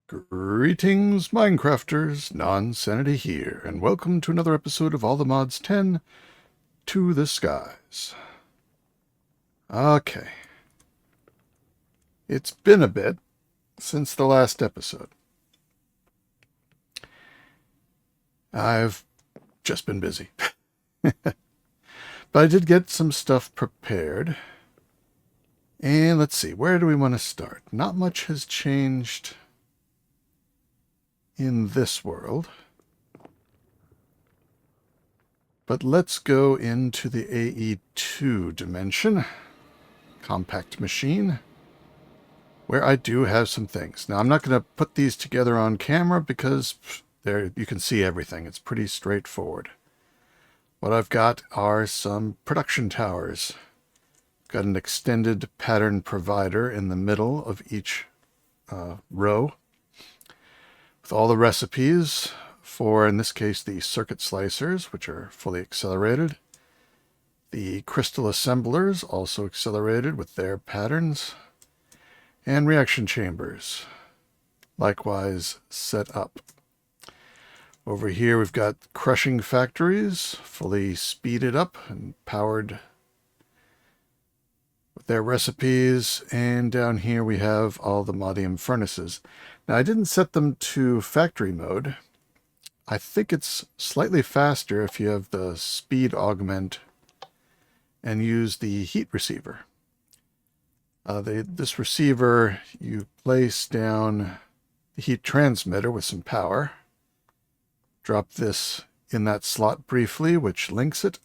Greetings, Minecrafters, Nonsanity here, and welcome to another episode of All the Mods 10 to the Skies. Okay. It's been a bit since the last episode. I've just been busy. But I did get some stuff prepared. And let's see, where do we want to start? Not much has changed in this world. But let's go into the AE2 dimension, compact machine, where I do have some things. Now, I'm not going to put these together on camera because there you can see everything. It's pretty straightforward. What I've got are some production towers. Got an extended pattern provider in the middle of each row with all the recipes for, in this case, the circuit slicers, which are fully accelerated. The crystal assemblers, also accelerated with their patterns. And reaction chambers, likewise set up. Over here we've got crushing factories, fully speeded up and powered with their recipes. And down here we have all the modium furnaces. Now, I didn't set them to factory mode. I think it's slightly faster if you have the speed augment and use the heat receiver. This receiver, you place down the heat transmitter with some power. Drop this in that slot briefly, which links it.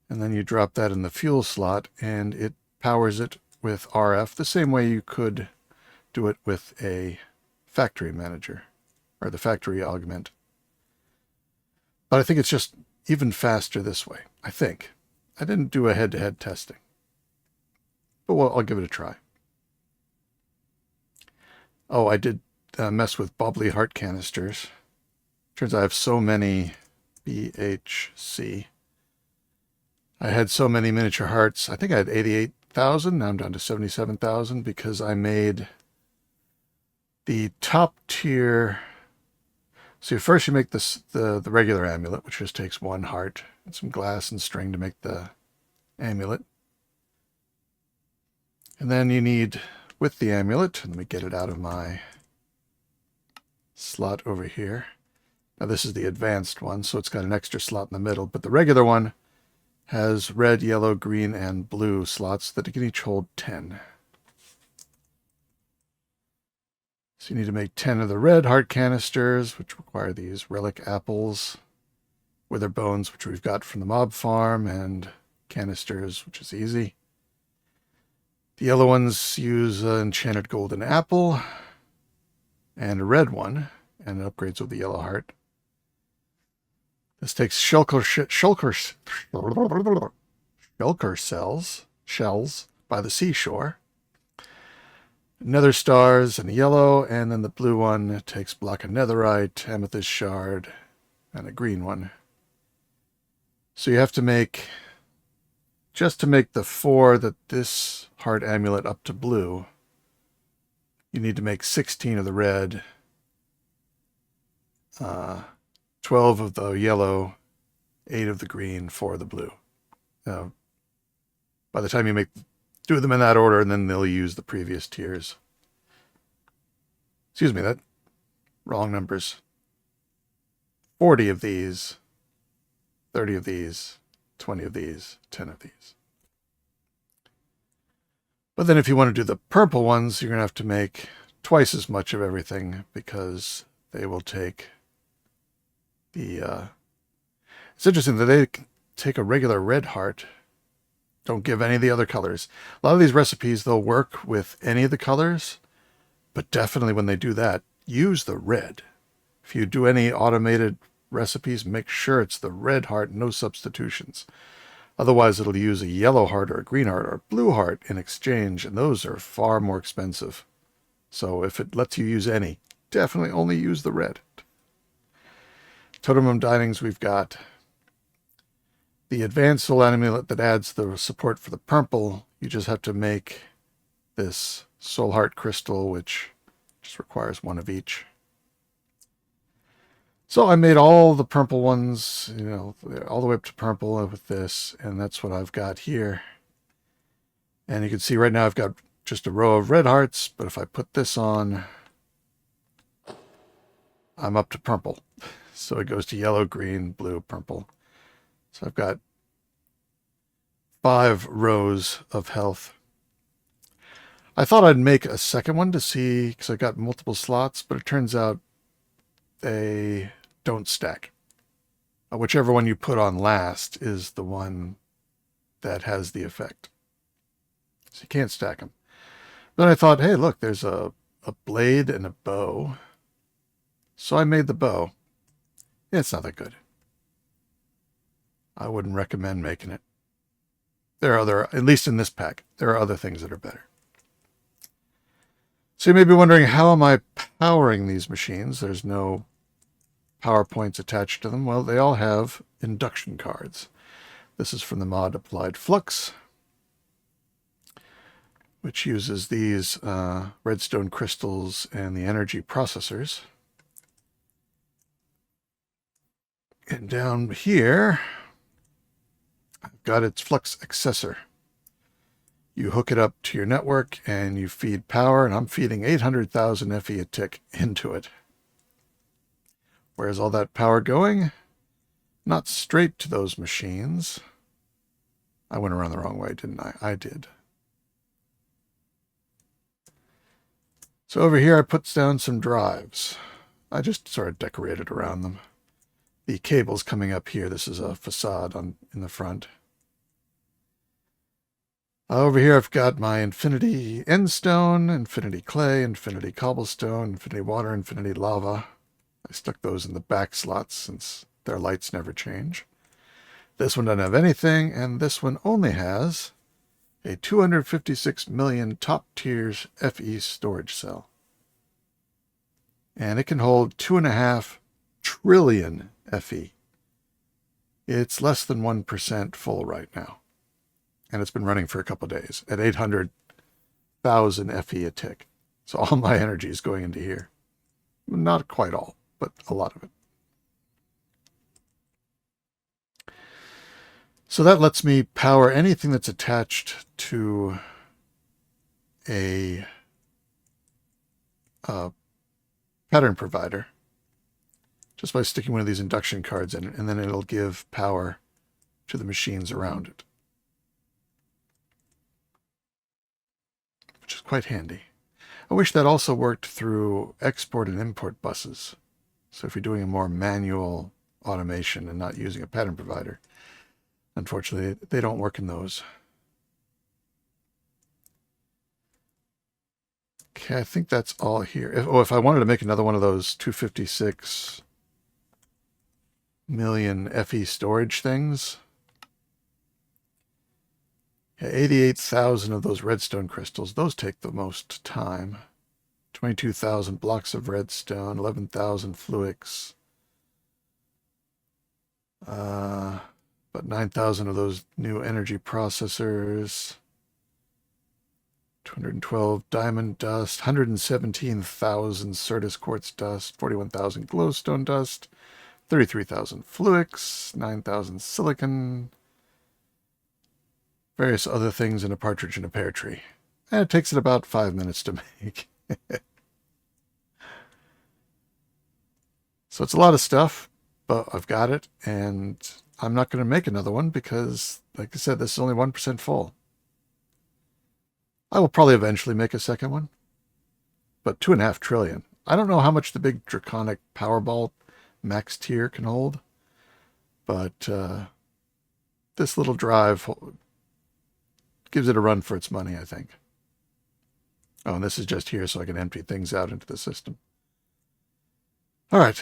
And then you drop that in the fuel slot, and it powers it with RF, the same way you could do it with a factory manager, or the factory augment. But I think it's just even faster this way, I think. I didn't do a head-to-head testing. But well, I'll give it a try. Oh, I did mess with bobbly heart canisters. Turns out I have so many BHC. I had so many miniature hearts. I think I had 88,000. Now I'm down to 77,000 because I made the top tier. So first you make the regular amulet, which just takes one heart and some glass and string to make the amulet. And then you need, with the amulet, let me get it out of my slot over here. Now this is the advanced one, so it's got an extra slot in the middle, but the regular one has red, yellow, green, and blue slots that can each hold 10. So you need to make 10 of the red heart canisters, which require these relic apples, wither bones, which we've got from the mob farm, and canisters, which is easy. The yellow ones use an enchanted golden apple, and a red one, and it upgrades with the yellow heart. This takes shulker shells by the seashore. Nether stars and yellow, and then the blue one takes block of netherite, amethyst shard, and a green one. So you have to make, just to make the 4 that this heart amulet up to blue, you need to make 16 of the red, 12 of the yellow, 8 of the green, 4 of the blue. By the time you do them in that order, and then they'll use the previous tiers. Excuse me, that wrong numbers. 40 of these, 30 of these, 20 of these, 10 of these. But then if you want to do the purple ones, you're going to have to make twice as much of everything because they will take the... It's interesting that they take a regular red heart, don't give any of the other colors. A lot of these recipes, they'll work with any of the colors, but definitely when they do that, use the red. If you do any automated recipes, make sure it's the red heart, no substitutions. Otherwise, it'll use a yellow heart or a green heart or a blue heart in exchange, and those are far more expensive. So if it lets you use any, definitely only use the red. Totem of Dinings, we've got the advanced soul amulet that adds the support for the purple. You just have to make this soul heart crystal, which Just requires one of each. So I made all the purple ones, you know, all the way up to purple with this, and that's what I've got here. And you can see right now I've got just a row of red hearts, but if I put this on, I'm up to purple. So it goes to yellow, green, blue, purple. So I've got 5 rows of health. I thought I'd make a second one to see, because I got multiple slots, but it turns out they don't stack. Whichever one you put on last is the one that has the effect. So you can't stack them. Then I thought, hey, look, there's a blade and a bow. So I made the bow. It's not that good. I wouldn't recommend making it. There are other, at least in this pack, there are other things that are better. So you may be wondering, how am I powering these machines? There's no power points attached to them. Well, they all have induction cards. This is from the mod Applied Flux, which uses these redstone crystals and the energy processors. And down here, I've got its flux accessor. You hook it up to your network and you feed power, and I'm feeding 800,000 FE a tick into it. Where's all that power going? Not straight to those machines. I went around the wrong way, didn't I? I did. So over here I put down some drives. I just sort of decorated around them. The cable's coming up here. This is a facade in the front. Over here I've got my infinity endstone, infinity clay, infinity cobblestone, infinity water, infinity lava. I stuck those in the back slots since their lights never change. This one doesn't have anything, and this one only has a 256 million top tiers FE storage cell. And it can hold 2.5 trillion FE. It's less than 1% full right now. And it's been running for a couple of days at 800,000 FE a tick. So all my energy is going into here. Not quite all, but a lot of it. So that lets me power anything that's attached to a pattern provider just by sticking one of these induction cards in it, and then it'll give power to the machines around it, which is quite handy. I wish that also worked through export and import buses. So if you're doing a more manual automation and not using a pattern provider, unfortunately, they don't work in those. Okay, I think that's all here. If I wanted to make another one of those 256 million FE storage things, 88,000 of those redstone crystals, those take the most time. 22,000 blocks of redstone, 11,000 fluix. But 9,000 of those new energy processors. 212 diamond dust, 117,000 Certus quartz dust, 41,000 glowstone dust, 33,000 fluix, 9,000 silicon, various other things in a partridge in a pear tree. And it takes it about 5 minutes to make. So it's a lot of stuff, but I've got it, and I'm not going to make another one because, like I said, this is only 1% full. I will probably eventually make a second one, but 2.5 trillion. I don't know how much the big draconic Powerball max tier can hold, but this little drive gives it a run for its money, I think. Oh, and this is just here so I can empty things out into the system. All right.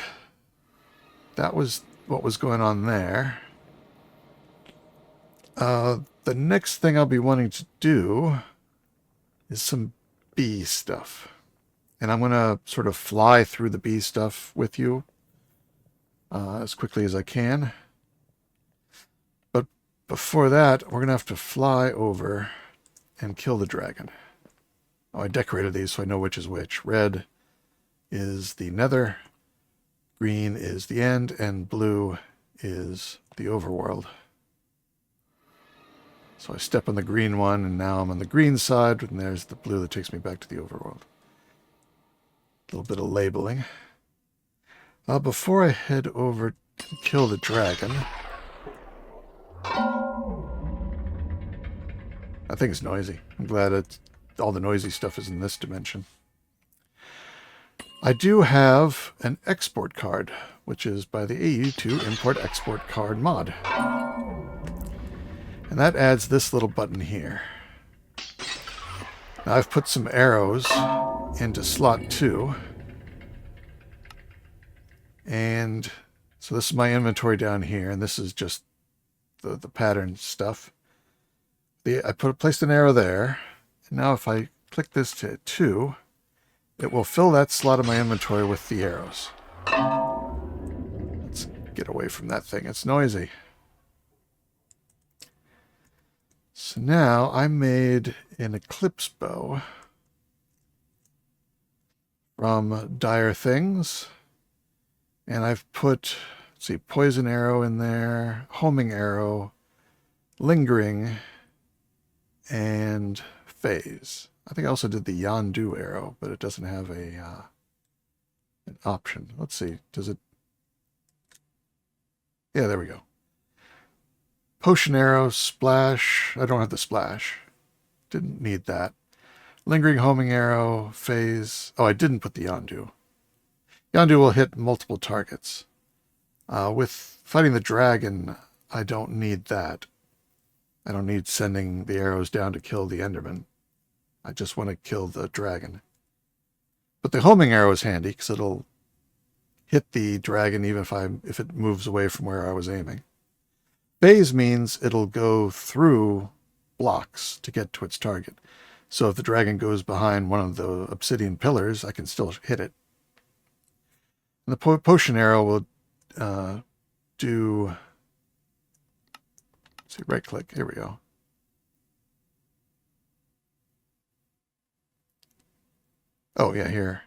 That was what was going on there. The next thing I'll be wanting to do is some bee stuff. And I'm going to sort of fly through the bee stuff with you as quickly as I can. But before that, we're going to have to fly over and kill the dragon. Oh, I decorated these so I know which is which. Red, is the nether, green is the end, and blue is the overworld. So I step on the green one, and now I'm on the green side, and there's the blue that takes me back to the overworld. A little bit of labeling. Before I head over to kill the dragon... That thing's noisy. I'm glad all the noisy stuff is in this dimension. I do have an export card, which is by the AE2 Import-Export Card mod. And that adds this little button here. Now I've put some arrows into slot 2. And so this is my inventory down here, and this is just the pattern stuff. I placed an arrow there, and now if I click this to 2, it will fill that slot of my inventory with the arrows. Let's get away from that thing. It's noisy. So now I made an eclipse bow from Dire Things. And I've put, let's see, poison arrow in there, homing arrow, lingering, and phase. I think I also did the Yondu arrow, but it doesn't have an option. Let's see, does it? Yeah, there we go. Potion arrow, splash. I don't have the splash. Didn't need that. Lingering, homing arrow, phase. Oh, I didn't put the Yondu. Yondu will hit multiple targets. With fighting the dragon, I don't need that. I don't need sending the arrows down to kill the Enderman. I just want to kill the dragon. But the homing arrow is handy because it'll hit the dragon even if it moves away from where I was aiming. Phase means it'll go through blocks to get to its target. So if the dragon goes behind one of the obsidian pillars, I can still hit it. And the potion arrow will do... Let's see, right click. Here we go. Oh, yeah, here.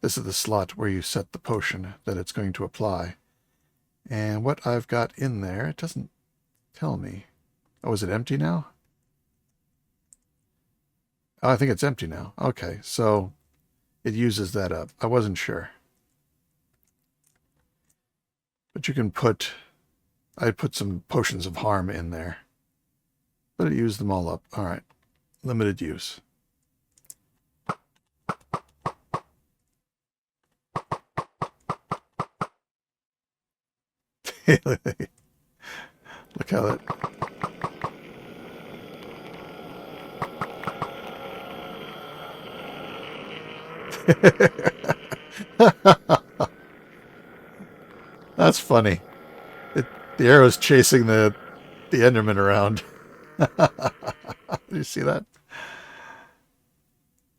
This is the slot where you set the potion that it's going to apply. And what I've got in there, it doesn't tell me. Oh, is it empty now? Oh, I think it's empty now. Okay, so it uses that up. I wasn't sure. But you can put... I put some potions of harm in there. But it used them all up. All right. Limited use. Look how that... That's funny. The arrow's chasing the Enderman around. Do you see that?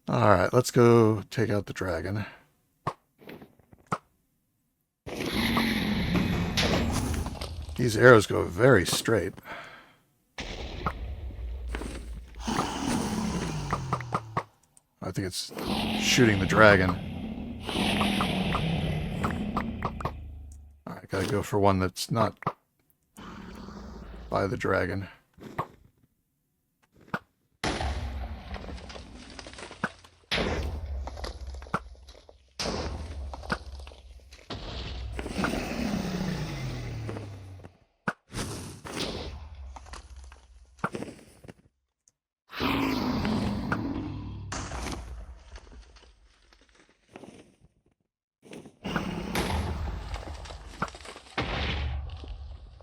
All right, let's go take out the dragon. These arrows go very straight. I think it's shooting the dragon. All right, gotta go for one that's not by the dragon.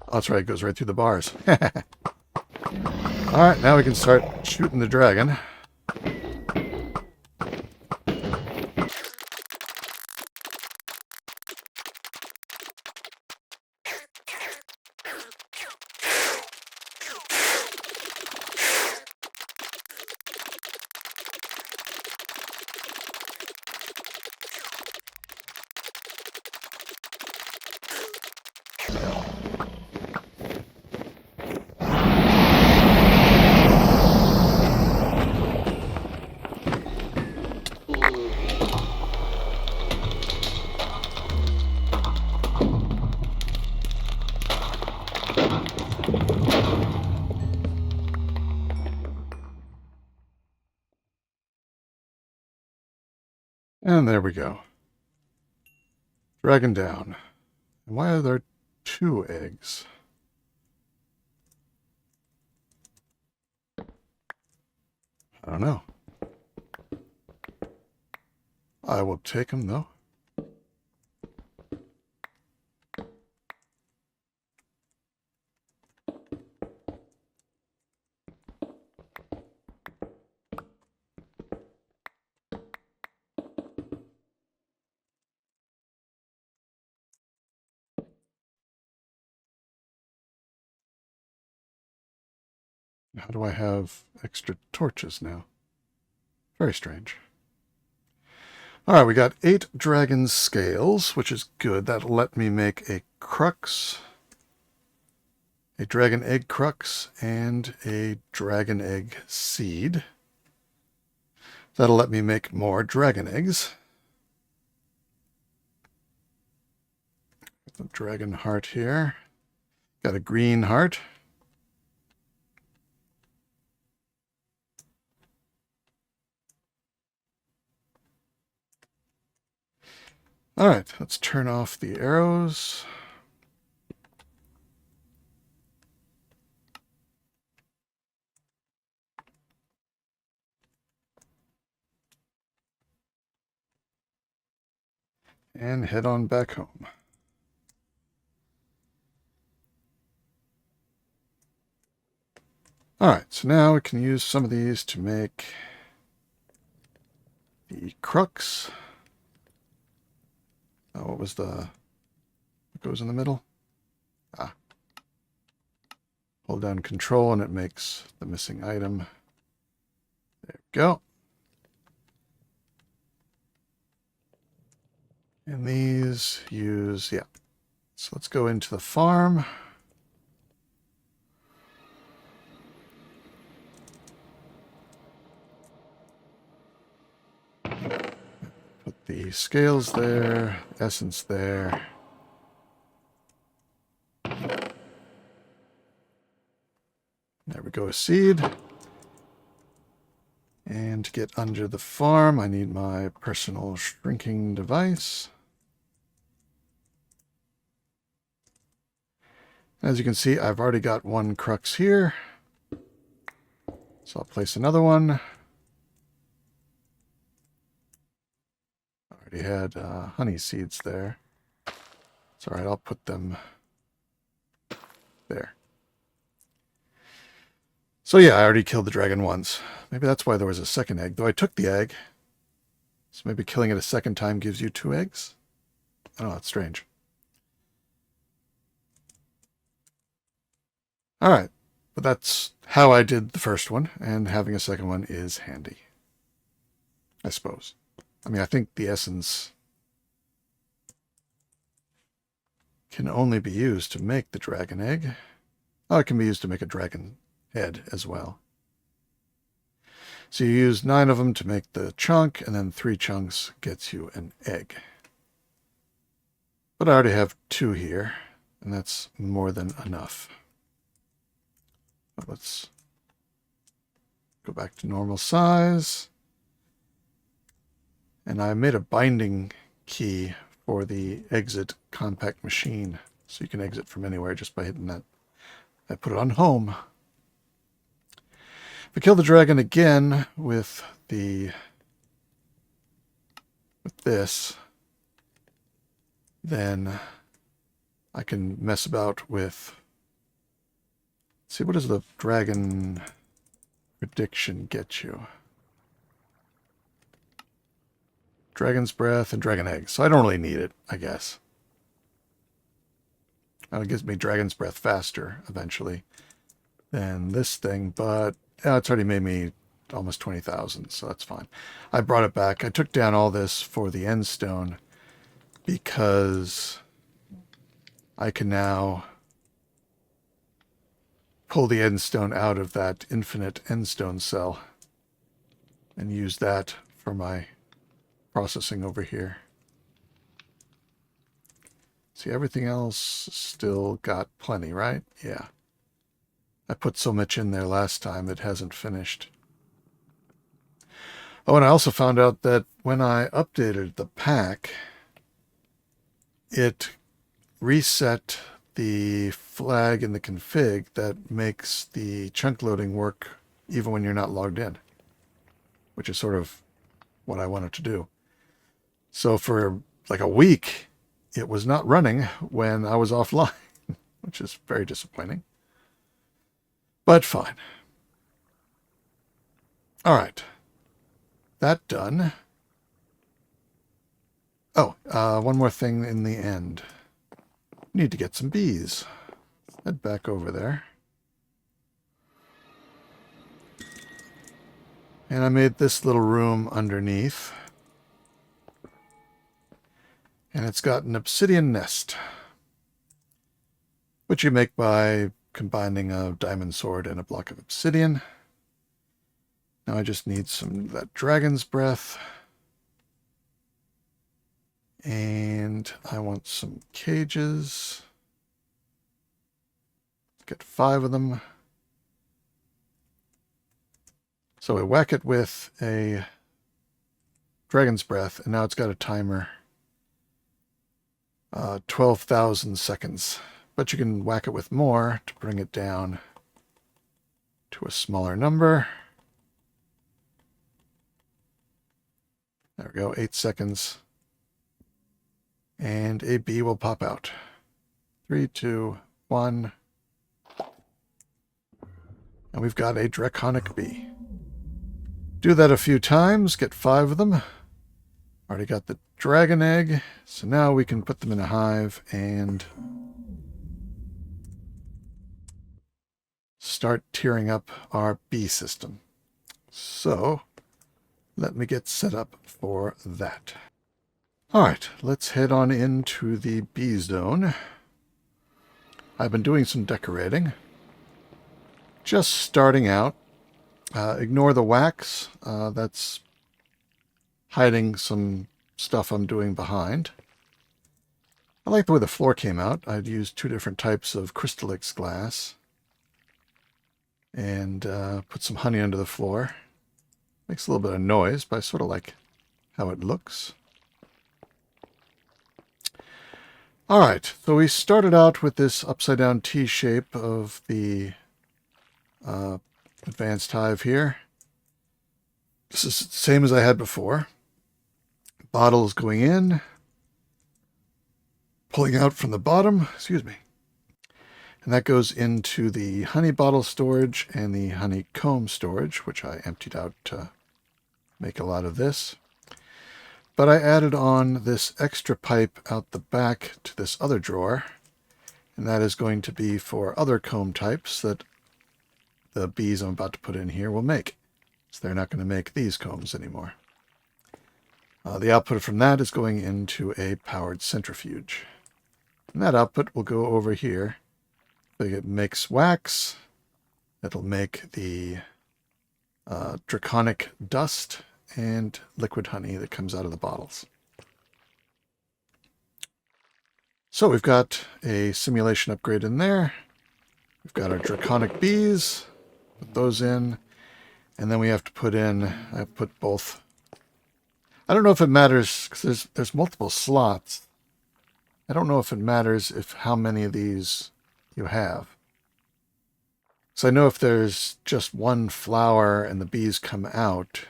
Oh, that's right, it goes right through the bars. Alright, now we can start shooting the dragon. And there we go. Dragon down. And why are there 2 eggs? I don't know. I will take them, though. How do I have extra torches now? Very strange. All right, we got 8 dragon scales, which is good. That'll let me make a crux, a dragon egg crux, and a dragon egg seed. That'll let me make more dragon eggs. The dragon heart here. Got a green heart. All right, let's turn off the arrows. And head on back home. All right, so now we can use some of these to make the crux. Oh, what was what goes in the middle? Ah. Hold down Control and it makes the missing item. There we go. And these use, yeah. So let's go into the farm. Put the scales there, essence there. There we go, a seed. And to get under the farm, I need my personal shrinking device. As you can see, I've already got 1 crux here. So I'll place another one. I already had honey seeds there. It's all right, I'll put them there. So yeah, I already killed the dragon once. Maybe that's why there was a second egg, though I took the egg. So maybe killing it a second time gives you 2 eggs? I don't know, it's strange. Alright, but that's how I did the first one, and having a second one is handy. I suppose. I mean, I think the essence can only be used to make the dragon egg. Oh, it can be used to make a dragon head as well. So you use 9 of them to make the chunk, and then 3 chunks gets you an egg. But I already have 2 here, and that's more than enough. But let's go back to normal size. And I made a binding key for the exit compact machine, so you can exit from anywhere just by hitting that. I put it on home. If I kill the dragon again with this, then I can mess about with. Let's see, what does the dragon prediction get you? Dragon's breath and dragon eggs. So I don't really need it, I guess. It gives me dragon's breath faster eventually than this thing, but it's already made me almost 20,000, so that's fine. I brought it back. I took down all this for the end stone because I can now pull the end stone out of that infinite end stone cell and use that for my processing over here. See, everything else still got plenty, right? Yeah. I put so much in there last time, it hasn't finished. Oh, and I also found out that when I updated the pack, it reset the flag in the config that makes the chunk loading work even when you're not logged in, which is sort of what I wanted to do. So for like a week, it was not running when I was offline, which is very disappointing. But fine. All right. That done. Oh, one more thing in the end. Need to get some bees. Head back over there. And I made this little room underneath. And it's got an obsidian nest, which you make by combining a diamond sword and a block of obsidian. Now I just need some of that dragon's breath. And I want some cages. Let's get 5 of them. So we whack it with a dragon's breath, and now it's got a timer. 12,000 seconds. But you can whack it with more to bring it down to a smaller number. There we go, 8 seconds. And a bee will pop out. 3, 2, 1. And we've got a draconic bee. Do that a few times, get 5 of them. Already got the dragon egg, so now we can put them in a hive and start tearing up our bee system. So let me get set up for that. All right, let's head on into the bee zone. I've been doing some decorating. Just starting out. Ignore the wax. That's hiding some stuff I'm doing behind. I like the way the floor came out. I'd used 2 different types of Crystallix glass and put some honey under the floor. Makes a little bit of noise, but I sort of like how it looks. All right, so we started out with this upside down T shape of the advanced hive here. This is the same as I had before. Bottles going in, pulling out from the bottom, excuse me. And that goes into the honey bottle storage and the honeycomb storage, which I emptied out to make a lot of this. But I added on this extra pipe out the back to this other drawer, and that is going to be for other comb types that the bees I'm about to put in here will make. So they're not going to make these combs anymore. The output from that is going into a powered centrifuge. And that output will go over here. It makes wax. It'll make the draconic dust and liquid honey that comes out of the bottles. So we've got a simulation upgrade in there. We've got our draconic bees. Put those in. And then we have to put in, I put both. I don't know if it matters, because there's multiple slots. I don't know if it matters if how many of these you have. So I know if there's just one flower and the bees come out,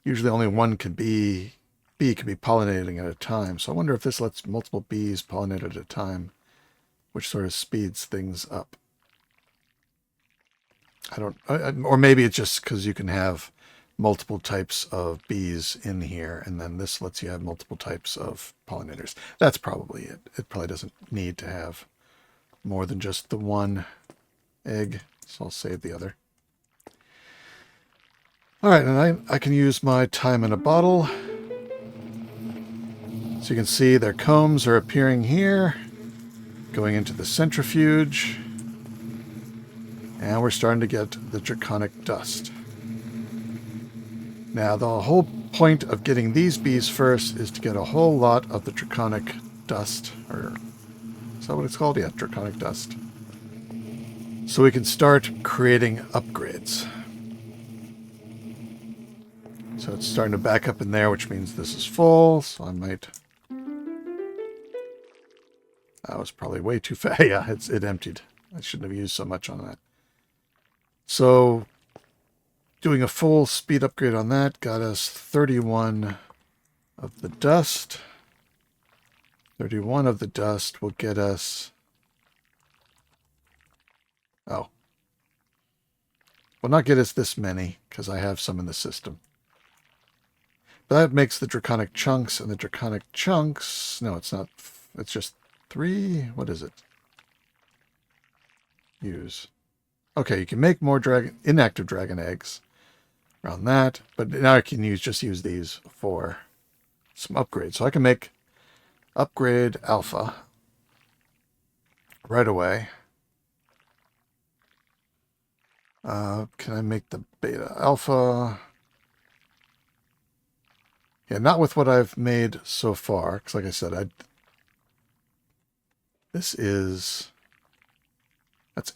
usually only one bee can be pollinating at a time. So I wonder if this lets multiple bees pollinate at a time, which sort of speeds things up. I don't, or maybe it's just because you can have multiple types of bees in here, and then this lets you have multiple types of pollinators. That's probably it. It probably doesn't need to have more than just the one egg, so I'll save the other. All right, and I can use my time in a bottle. So you can see their combs are appearing here, going into the centrifuge, and we're starting to get the draconic dust. Now, the whole point of getting these bees first is to get a whole lot of the draconic dust, or is that what it's called? Yeah, draconic dust. So we can start creating upgrades. So it's starting to back up in there, which means this is full. So I might... That was probably way too fast. Yeah, it emptied. I shouldn't have used so much on that. So doing a full speed upgrade on that got us 31 of the dust. 31 of the dust will get us... Oh. Will not get us this many, because I have some in the system. But that makes the draconic chunks, and the draconic chunks... No, it's not. It's just 3. What is it? Use. Okay, you can make more inactive dragon eggs around that, but now I can just use these for some upgrades. So I can make upgrade alpha right away. Can I make the beta alpha? Yeah, not with what I've made so far, because like I said, that's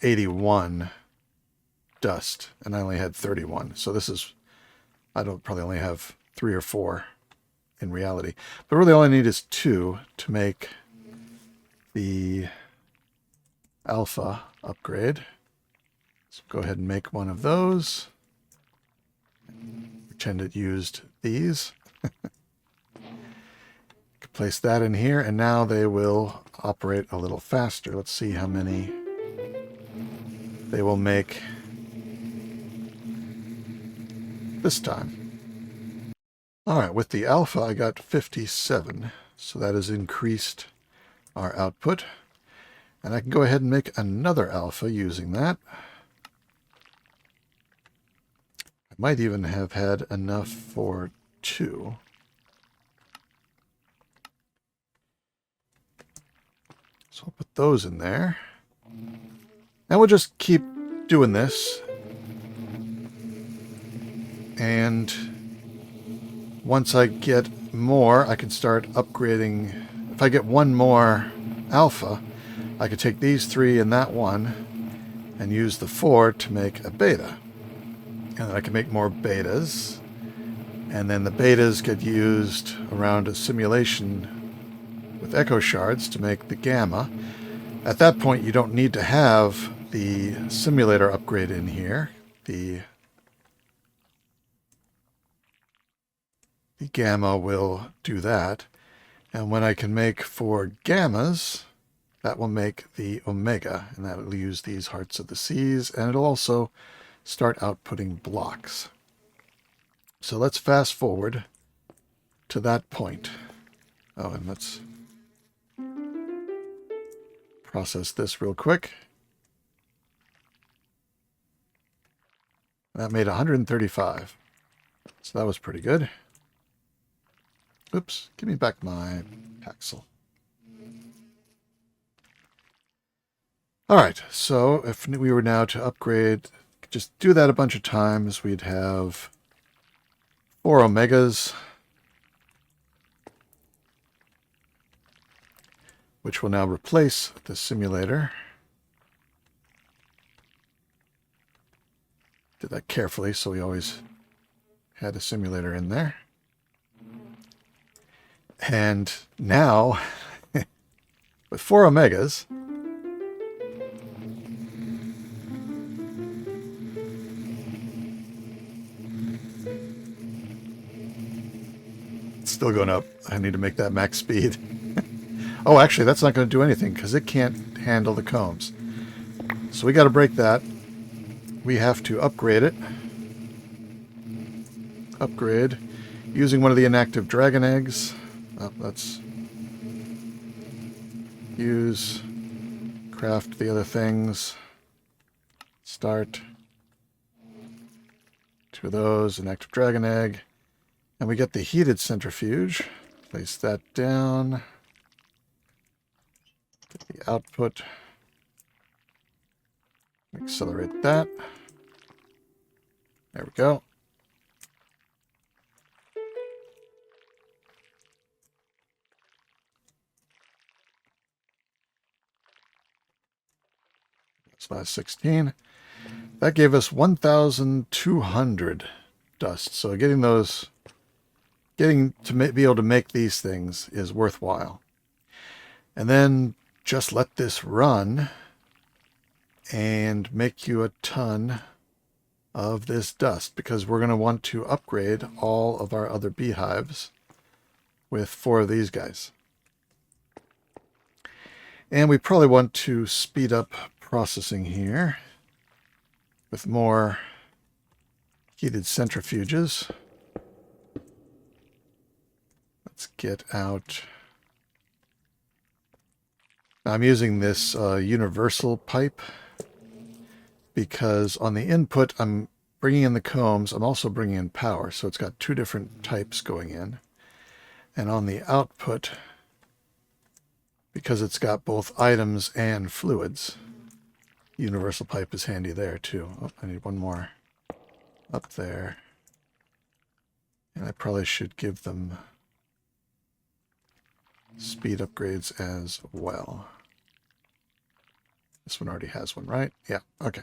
81 dust, and I only had 31. So this is, I don't probably only have 3 or 4 in reality. But really all I need is 2 to make the alpha upgrade. So go ahead and make one of those. Pretend it used these. Place that in here, and now they will operate a little faster. Let's see how many they will make this time. All right, with the alpha, I got 57, so that has increased our output. And I can go ahead and make another alpha using that. I might even have had enough for 2. So I'll put those in there. And we'll just keep doing this. And once I get more, I can start upgrading. If I get one more alpha, I could take these 3 and that one and use the 4 to make a beta. And then I can make more betas. And then the betas get used around a simulation with echo shards to make the gamma. At that point, you don't need to have the simulator upgrade in here. The gamma will do that. And when I can make 4 gammas, that will make the omega, and that will use these hearts of the seas, and it'll also start outputting blocks. So let's fast forward to that point. Oh, and let's process this real quick. That made 135. So that was pretty good. Oops, give me back my Paxel. All right, so if we were now to upgrade, just do that a bunch of times, we'd have 4 omegas, which will now replace the simulator. Did that carefully, so we always had a simulator in there. And now, with 4 omegas, it's still going up. I need to make that max speed. Oh, actually, that's not going to do anything because it can't handle the combs. So we got to break that. We have to upgrade it. Upgrade using one of the inactive dragon eggs. Let's use, craft the other things. Start. 2 of those, inactive dragon egg. And we get the heated centrifuge. Place that down. Get the output. Accelerate that. There we go. Slash 16. That gave us 1,200 dust. So getting those getting to be able to make these things is worthwhile. And then just let this run and make you a ton of this dust, because we're going to want to upgrade all of our other beehives with 4 of these guys. And we probably want to speed up processing here with more heated centrifuges. Let's get out. I'm using this universal pipe because on the input I'm bringing in the combs, I'm also bringing in power, so it's got 2 different types going in. And on the output, because it's got both items and fluids, universal pipe is handy there too. Oh, I need one more up there. And I probably should give them speed upgrades as well. This one already has one, right? Yeah, okay.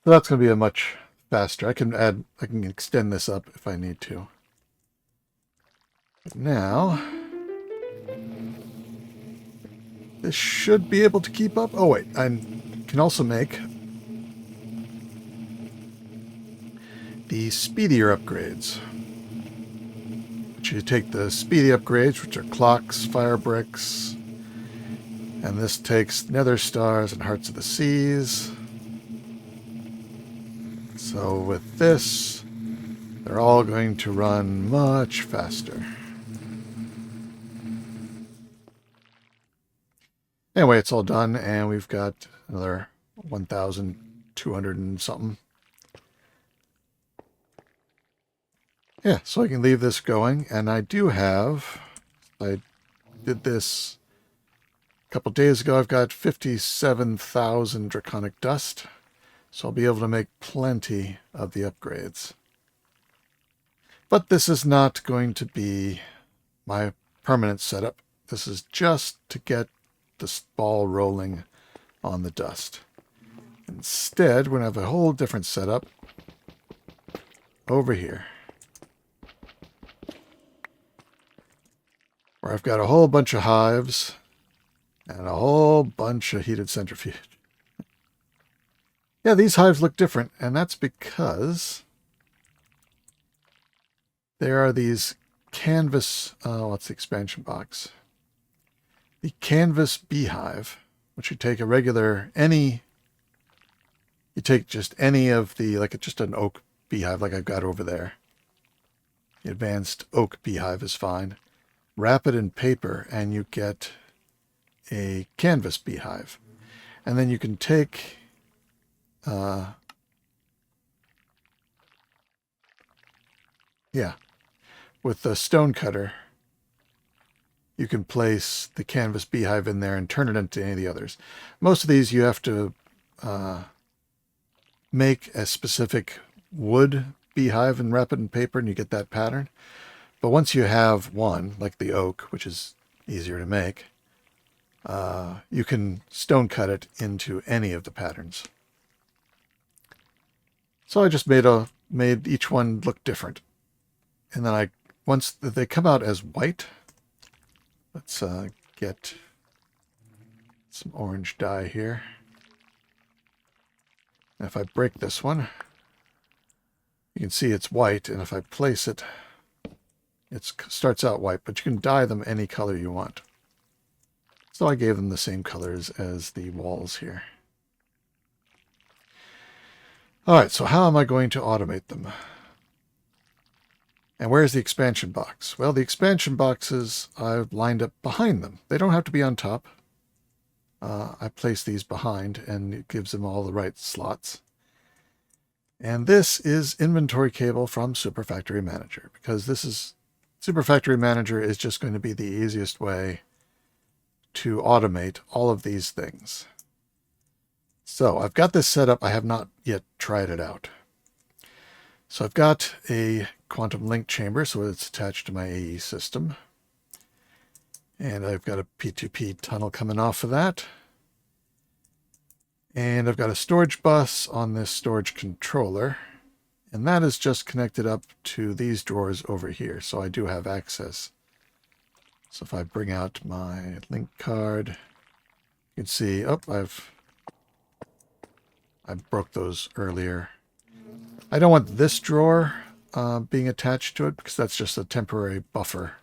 So that's going to be a much faster. I can extend this up if I need to. But now, this should be able to keep up. Oh wait, I can also make the speedier upgrades. Which you take the speedy upgrades, which are clocks, fire bricks, and this takes nether stars and hearts of the seas. So with this, they're all going to run much faster. Anyway, it's all done, and we've got another 1,200 and something. Yeah, so I can leave this going, and I did this a couple days ago. I've got 57,000 draconic dust, so I'll be able to make plenty of the upgrades. But this is not going to be my permanent setup. This is just to get the ball rolling on the dust. Instead, we're going to have a whole different setup over here, where I've got a whole bunch of hives and a whole bunch of heated centrifuge. Yeah, these hives look different, and that's because there are these canvas, what's the expansion box? The canvas beehive, which you take you take just any of the, like just an oak beehive like I've got over there. The advanced oak beehive is fine. Wrap it in paper and you get a canvas beehive. And then you can take with the stone cutter, you can place the canvas beehive in there and turn it into any of the others. Most of these you have to make a specific wood beehive and wrap it in paper and you get that pattern. But once you have one, like the oak, which is easier to make, you can stone cut it into any of the patterns. So I just made each one look different. And then once they come out as white, let's get some orange dye here. And if I break this one, you can see it's white, and if I place it, it starts out white, but you can dye them any color you want. So I gave them the same colors as the walls here. Alright, so how am I going to automate them? And where's the expansion box? Well, the expansion boxes I've lined up behind them. They don't have to be on top. I place these behind, and it gives them all the right slots. And this is inventory cable from Super Factory Manager, because Super Factory Manager is just going to be the easiest way to automate all of these things. So I've got this set up. I have not yet tried it out. So I've got a quantum link chamber, so it's attached to my AE system. And I've got a P2P tunnel coming off of that. And I've got a storage bus on this storage controller. And that is just connected up to these drawers over here, so I do have access. So if I bring out my link card, you can see, oh, I broke those earlier. I don't want this drawer being attached to it because that's just a temporary buffer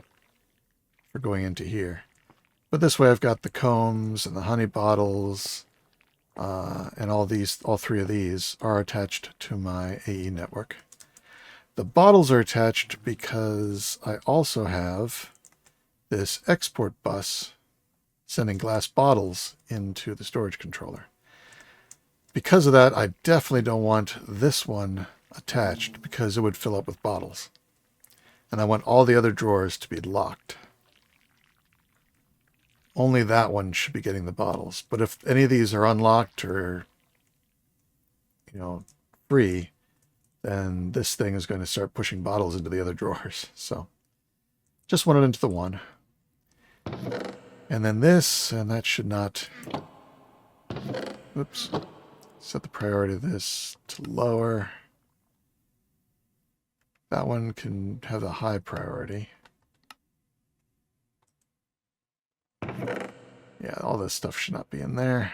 for going into here. But this way I've got the combs and the honey bottles, and all three of these are attached to my AE network. The bottles are attached because I also have this export bus sending glass bottles into the storage controller. Because of that, I definitely don't want this one attached because it would fill up with bottles. And I want all the other drawers to be locked. Only that one should be getting the bottles. But if any of these are unlocked or, free, then this thing is going to start pushing bottles into the other drawers. So just want it into the one. And then this, and that should not... Oops. Set the priority of this to lower. That one can have the high priority. Yeah, all this stuff should not be in there.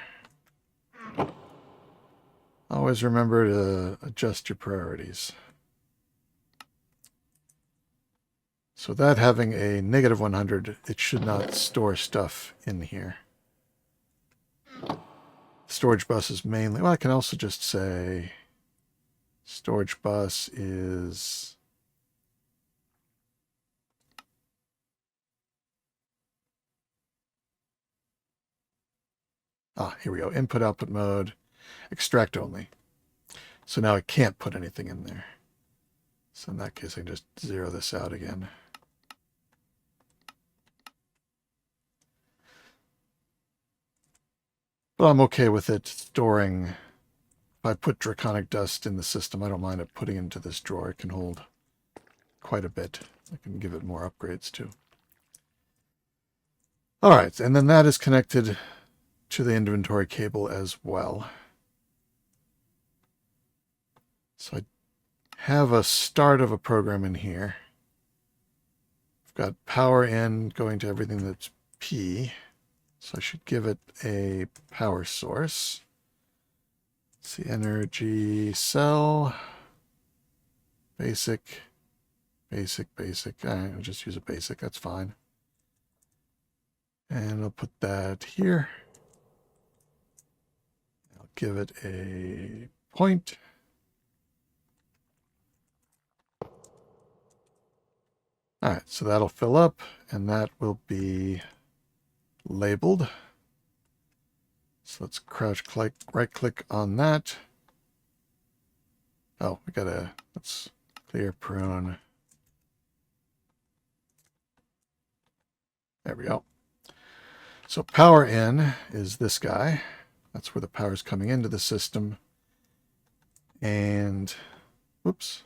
Always remember to adjust your priorities. So that having a negative 100, it should not store stuff in here. Storage bus is mainly, well, I can also just say storage bus is here we go. Input output mode, extract only. So now I can't put anything in there. So in that case, I can just zero this out again. But I'm okay with it storing. If I put draconic dust in the system, I don't mind it putting into this drawer. It can hold quite a bit. I can give it more upgrades too. All right, and then that is connected to the inventory cable as well. So I have a start of a program in here. I've got power in going to everything that's P. So I should give it a power source. Let's see, energy cell, basic. I'll just use a basic, that's fine. And I'll put that here. I'll give it a point. All right, so that'll fill up, and that will be labeled. So let's right click on that. Oh, let's clear prune. There we go. So power in is this guy. That's where the power is coming into the system. And, whoops.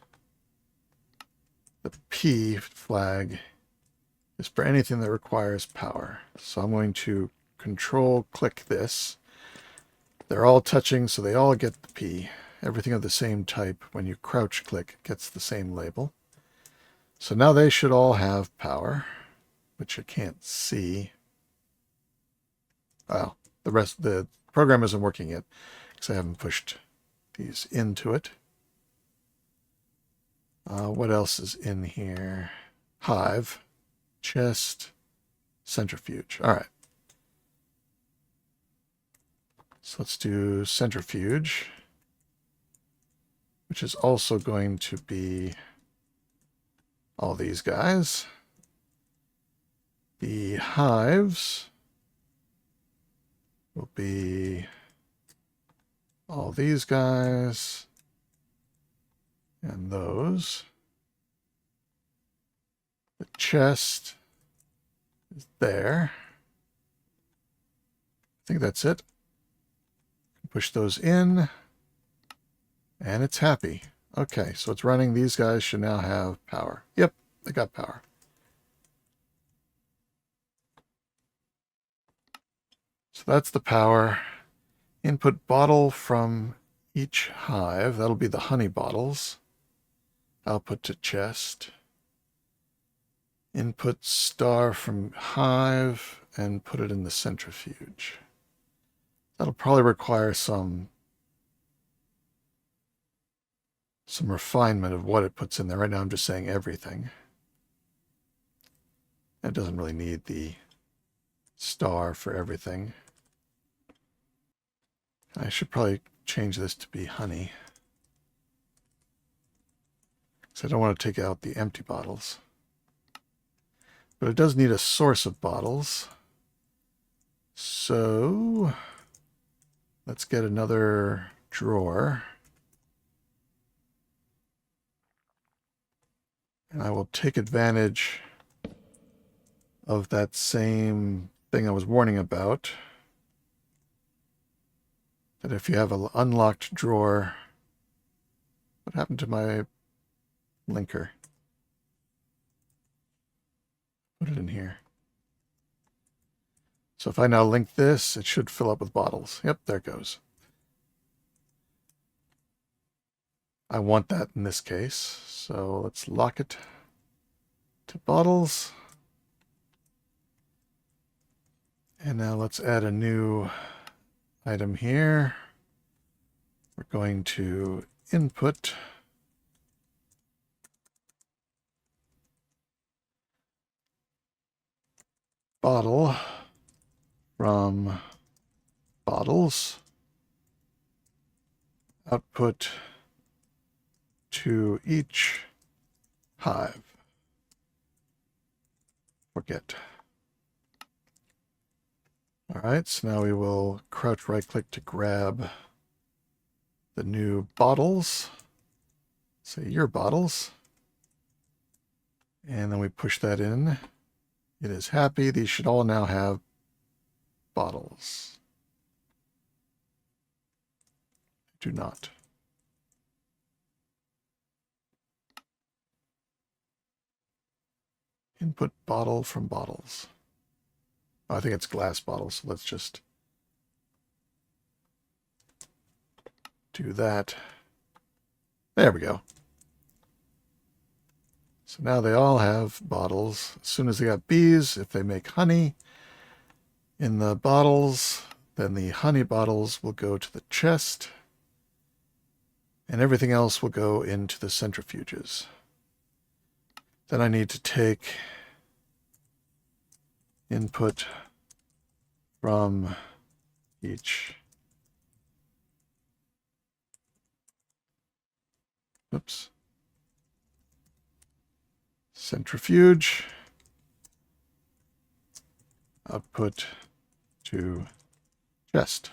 The P flag is for anything that requires power. So I'm going to control click this. They're all touching, so they all get the P. Everything of the same type, when you crouch click, gets the same label. So now they should all have power, which I can't see. Well, the program isn't working yet because I haven't pushed these into it. What else is in here? Hive, chest, centrifuge. All right. So let's do centrifuge, which is also going to be all these guys. The hives will be all these guys and those. The chest is there. I think that's it. Push those in, and it's happy. Okay, so it's running. These guys should now have power. Yep, they got power. So that's the power. Input bottle from each hive. That'll be the honey bottles. output to chest, input star from hive, and put it in the centrifuge. That'll probably require some refinement of what it puts in there. Right now I'm just saying everything. It doesn't really need the star for everything. I should probably change this to be honey, because I don't want to take out the empty bottles. But it does need a source of bottles. So let's get another drawer. And I will take advantage of that same thing I was warning about. That if you have an unlocked drawer... What happened to my linker? Put it in here. So if I now link this, it should fill up with bottles. Yep, there it goes. I want that in this case. So let's lock it to bottles. And now let's add a new item here. We're going to input bottle from bottles, output to each hive. Forget. All right, so now we will crouch right click to grab the new bottles, say your bottles, and then we push that in. It is happy. These should all now have bottles. Do not. Input bottle from bottles. Oh, I think it's glass bottles, so let's just do that. There we go. So now they all have bottles. As soon as they got bees, if they make honey in the bottles, then the honey bottles will go to the chest, and everything else will go into the centrifuges. Then I need to take input from each. Oops. Centrifuge. Output to chest.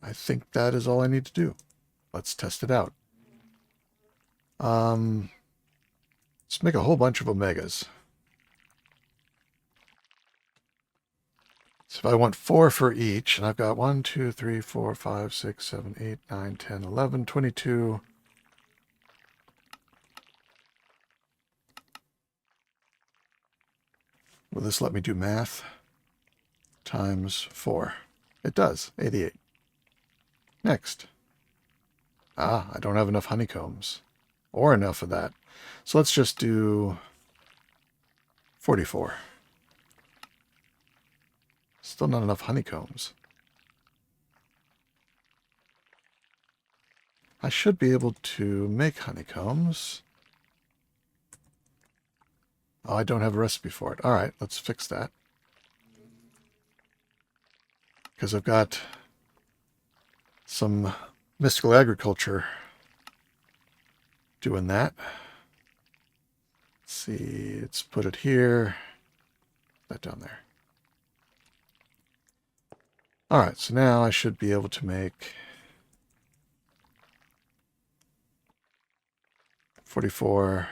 I think that is all I need to do. Let's test it out. Let's make a whole bunch of omegas. So if I want 4 for each, and I've got 1, 2, 3, 4, 5, 6, 7, 8, 9, 10, 11, 22. Will this let me do math? Times 4. It does. 88. Next. Ah, I don't have enough honeycombs. Or enough of that. So let's just do 44. Still not enough honeycombs. I should be able to make honeycombs. Oh, I don't have a recipe for it. All right, let's fix that. Because I've got some mystical agriculture doing that. Let's see, let's put it here. That down there. All right, so now I should be able to make 44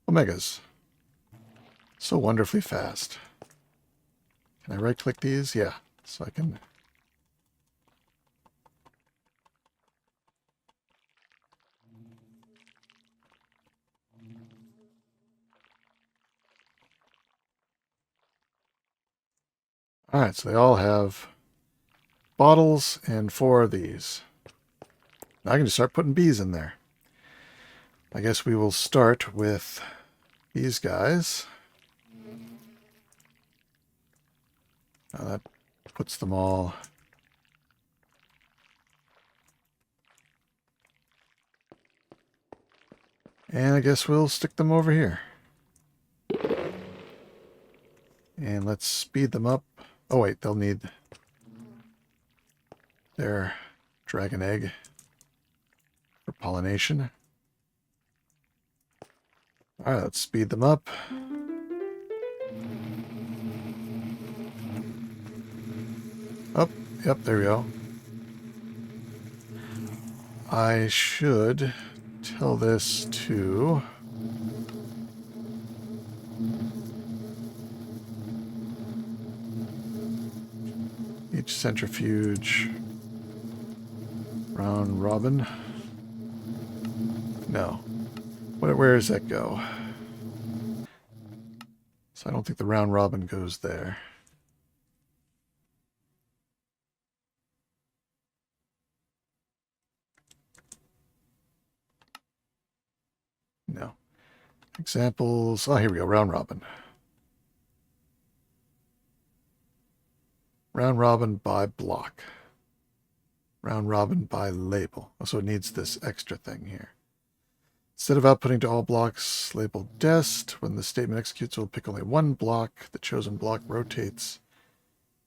omegas. So wonderfully fast. Can I right-click these? Yeah, so I can... All right, so they all have bottles and 4 of these. Now I can just start putting bees in there. I guess we will start with these guys. Now that puts them all... And I guess we'll stick them over here. And let's speed them up. Oh wait, they'll need their dragon egg for pollination. Alright, let's speed them up. Oh, yep, there we go. I should tell this to... each centrifuge round robin. No. Where does that go? So I don't think the round robin goes there. No. Examples. Oh, here we go. Round robin. Round robin by block. Round robin by label. So it needs this extra thing here. Instead of outputting to all blocks labeled dest, when the statement executes, it will pick only one block. The chosen block rotates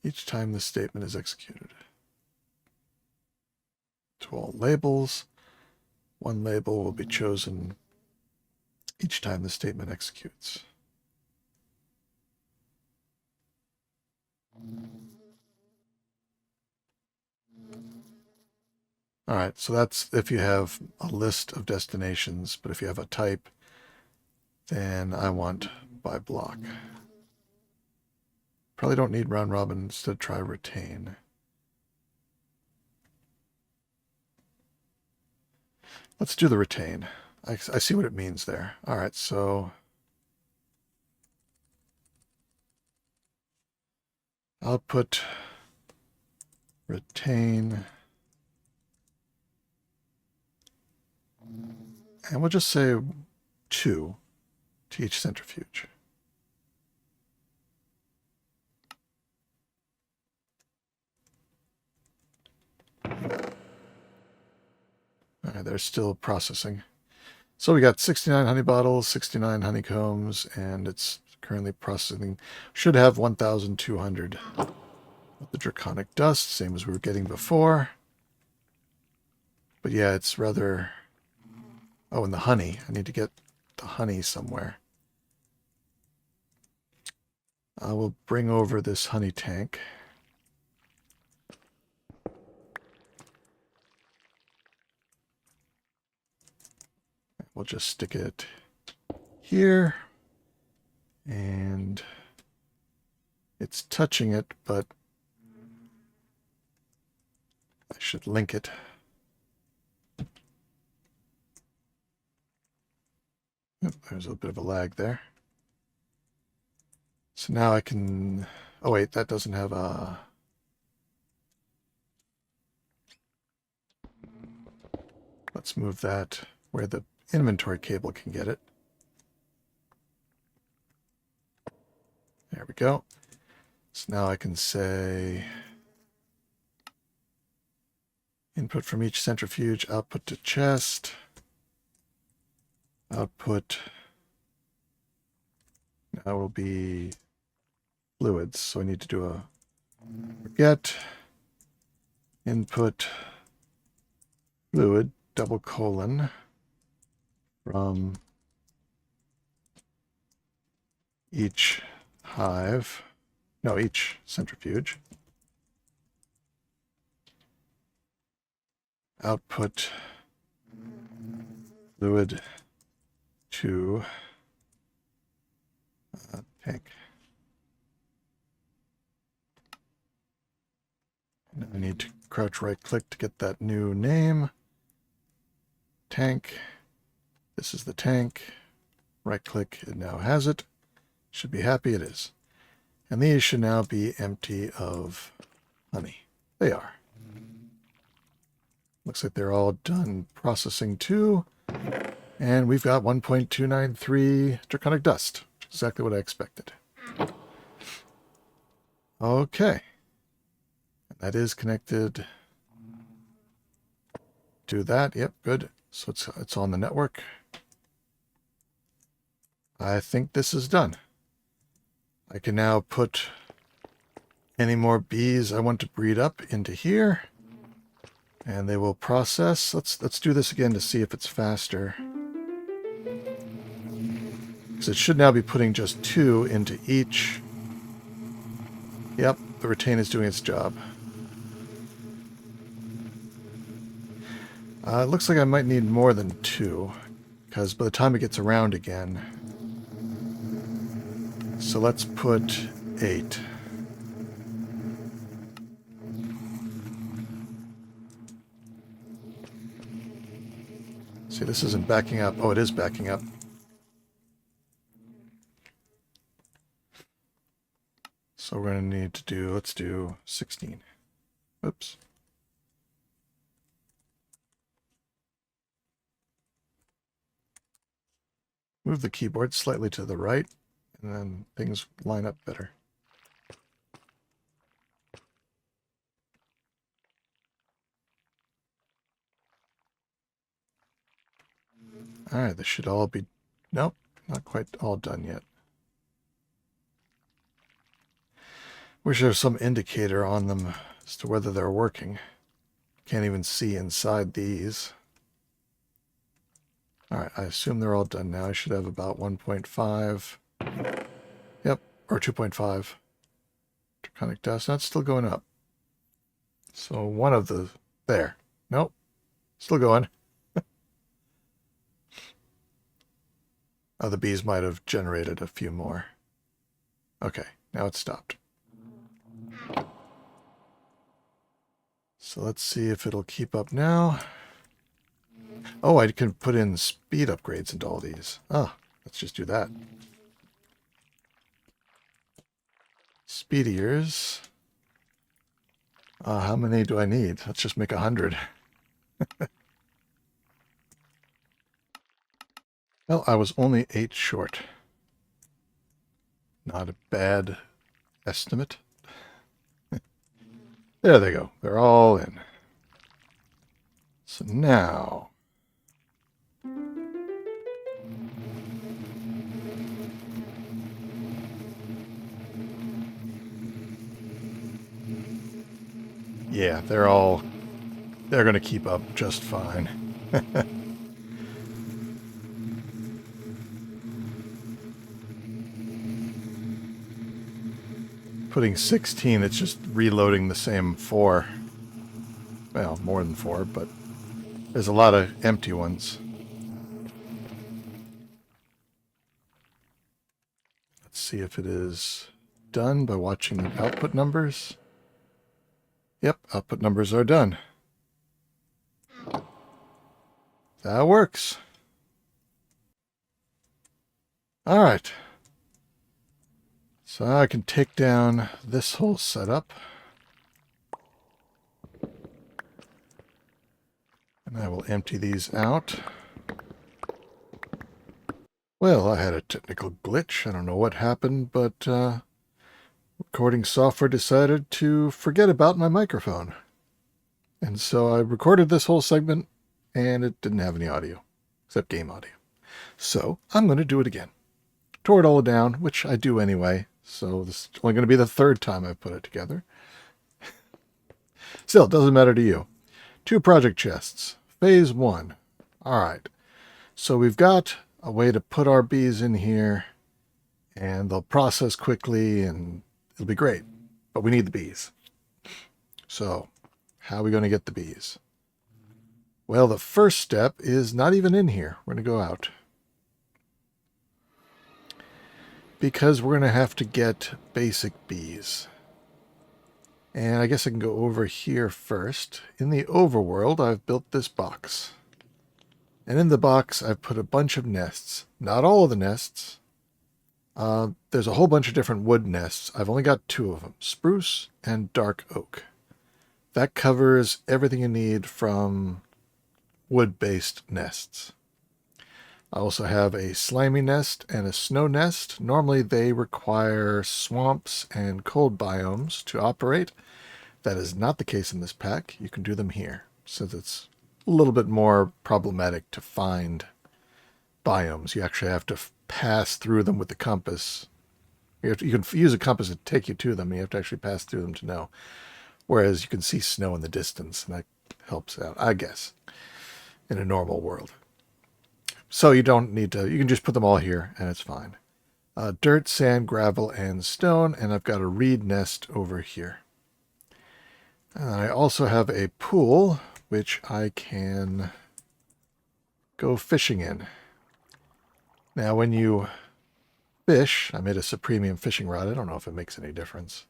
each time the statement is executed. To all labels, one label will be chosen each time the statement executes. All right, so that's if you have a list of destinations, but if you have a type, then I want by block. Probably don't need round robin, instead try retain. Let's do the retain. I see what it means there. All right, so output retain. And we'll just say 2 to each centrifuge. All right, they're still processing. So we got 69 honey bottles, 69 honeycombs, and it's currently processing. Should have 1,200 of the draconic dust, same as we were getting before. But yeah, it's rather... Oh, and the honey. I need to get the honey somewhere. I will bring over this honey tank. We'll just stick it here. And it's touching it, but I should link it. There's a bit of a lag there. So now I can... Oh, wait, that doesn't have a... Let's move that where the inventory cable can get it. There we go. So now I can say... Input from each centrifuge, output to chest... Output now will be fluids, so I need to do a get input fluid double colon from each hive, no, each centrifuge. Output fluid to tank. And I need to crouch right click to get that new name. Tank. This is the tank. Right click, it now has it. Should be happy, it is. And these should now be empty of honey. They are. Looks like they're all done processing too. And we've got 1.293 draconic dust. Exactly what I expected. Okay. That is connected to that. Yep, good. So it's on the network. I think this is done. I can now put any more bees I want to breed up into here. And they will process. Let's do this again to see if it's faster. Because it should now be putting just 2 into each. Yep, the retain is doing its job. It looks like I might need more than 2, because by the time it gets around again. So let's put 8. See, this isn't backing up. Oh, it is backing up. So we're going to need to do, let's do 16. Oops. Move the keyboard slightly to the right, and then things line up better. Alright, this should all be... Nope, not quite all done yet. Wish there was some indicator on them as to whether they're working. Can't even see inside these. Alright, I assume they're all done now. I should have about 1.5. Yep, or 2.5. Draconic dust. That's still going up. So one of the... There. Nope. Still going. Oh, the bees might have generated a few more. Okay, now it's stopped. So let's see if it'll keep up now. Oh, I can put in speed upgrades into all these. Oh, let's just do that. Speediers. How many do I need? Let's just make 100. Well, I was only 8 short. Not a bad estimate. There they go. They're all in. So now... Yeah, they're going to keep up just fine. Putting 16, it's just reloading the same 4. Well, more than 4, but there's a lot of empty ones. Let's see if it is done by watching the output numbers. Yep, output numbers are done. That works. All right. So I can take down this whole setup. And I will empty these out. Well, I had a technical glitch. I don't know what happened, but recording software decided to forget about my microphone. And so I recorded this whole segment, and it didn't have any audio, except game audio. So I'm going to do it again. Tore it all down, which I do anyway. So this is only going to be the 3rd time I put it together. Still, it doesn't matter to you. 2 project chests. Phase 1. All right. So we've got a way to put our bees in here, and they'll process quickly, and it'll be great. But we need the bees. So how are we going to get the bees? Well, the first step is not even in here. We're going to go out. Because we're going to have to get basic bees. And I guess I can go over here first. In the overworld, I've built this box. And in the box, I've put a bunch of nests. Not all of the nests. There's a whole bunch of different wood nests. I've only got 2 of them. Spruce and dark oak. that covers everything you need from wood-based nests. I also have a slimy nest and a snow nest. Normally they require swamps and cold biomes to operate. That is not the case in this pack. You can do them here, since it's a little bit more problematic to find biomes. You actually have to pass through them with the compass. You can use a compass to take you to them. You have to actually pass through them to know. Whereas you can see snow in the distance, and that helps out, I guess, in a normal world. So you don't need to, you can just put them all here, and it's fine. Dirt, sand, gravel, and stone, and I've got a reed nest over here. I also have a pool, which I can go fishing in. Now, when you fish, I made a Supremium fishing rod. I don't know if it makes any difference.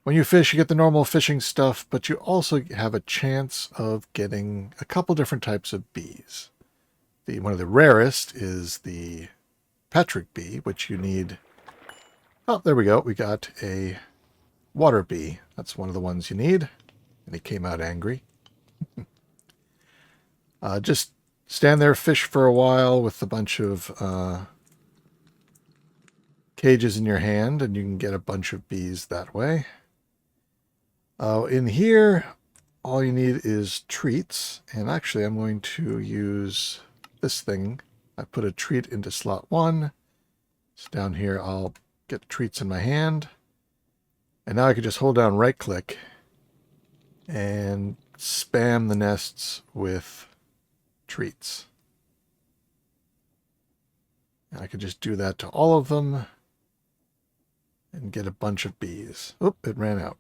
When you fish, you get the normal fishing stuff, but you also have a chance of getting a couple different types of bees. One of the rarest is the Patrick bee, which you need... Oh, there we go. We got a water bee. That's one of the ones you need. And he came out angry. Just stand there, fish for a while with a bunch of cages in your hand, and you can get a bunch of bees that way. In here, all you need is treats. And actually, I'm going to use this thing. I put a treat into slot 1. So down here, I'll get treats in my hand. And now I can just hold down right-click and spam the nests with treats. And I could just do that to all of them and get a bunch of bees. Oop, it ran out.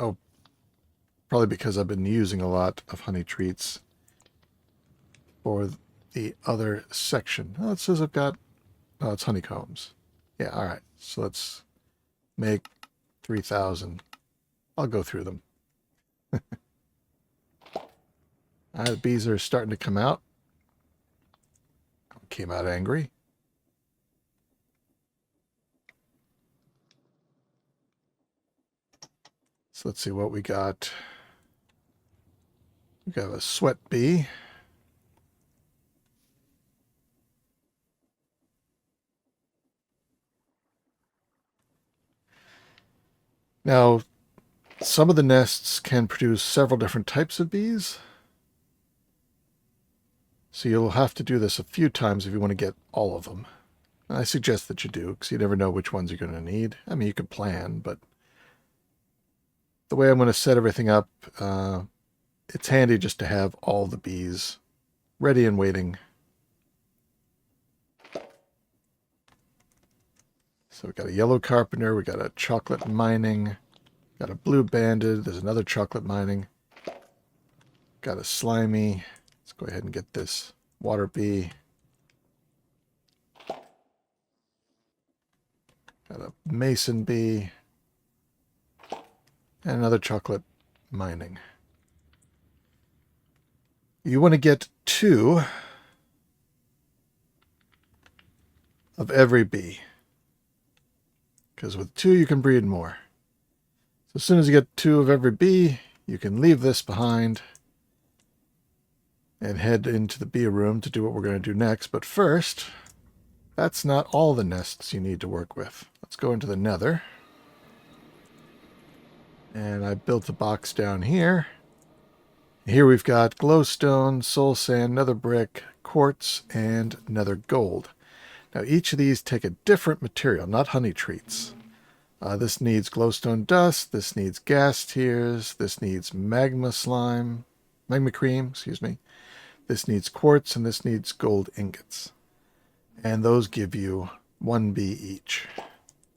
Oh, probably because I've been using a lot of honey treats for the other section. Oh, it says I've got... Oh, it's honeycombs. Yeah, all right. So let's make 3,000. I'll go through them. The bees are starting to come out. Came out angry. So let's see what we got. We got a sweat bee. Now, some of the nests can produce several different types of bees. So you'll have to do this a few times if you want to get all of them. And I suggest that you do, because you never know which ones you're going to need. I mean, you can plan, but the way I'm going to set everything up, it's handy just to have all the bees ready and waiting. So we got a yellow carpenter, we got a chocolate mining, got a blue banded, there's another chocolate mining, got a slimy. Let's go ahead and get this water bee. Got a mason bee. And another chocolate mining. You want to get 2 of every bee. Because with 2 you can breed more. So as soon as you get 2 of every bee, you can leave this behind and head into the bee room to do what we're going to do next. But first, that's not all the nests you need to work with. Let's go into the nether. And I built a box down here. Here we've got glowstone, soul sand, nether brick, quartz, and nether gold. Now each of these take a different material, not honey treats. This needs glowstone dust, this needs gas tears, this needs magma cream, excuse me. This needs quartz, and this needs gold ingots. And those give you 1 bee each.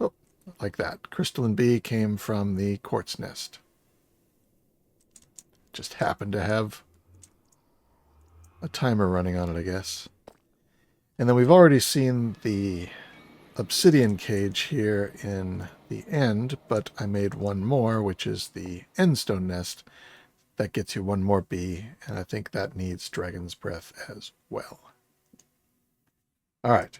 Oh, like that. Crystalline bee came from the quartz nest. Just happened to have a timer running on it, I guess. And then we've already seen the obsidian cage here in the end, but I made one more, which is the endstone nest. That gets you 1 more bee, and I think that needs dragon's breath as well. All right.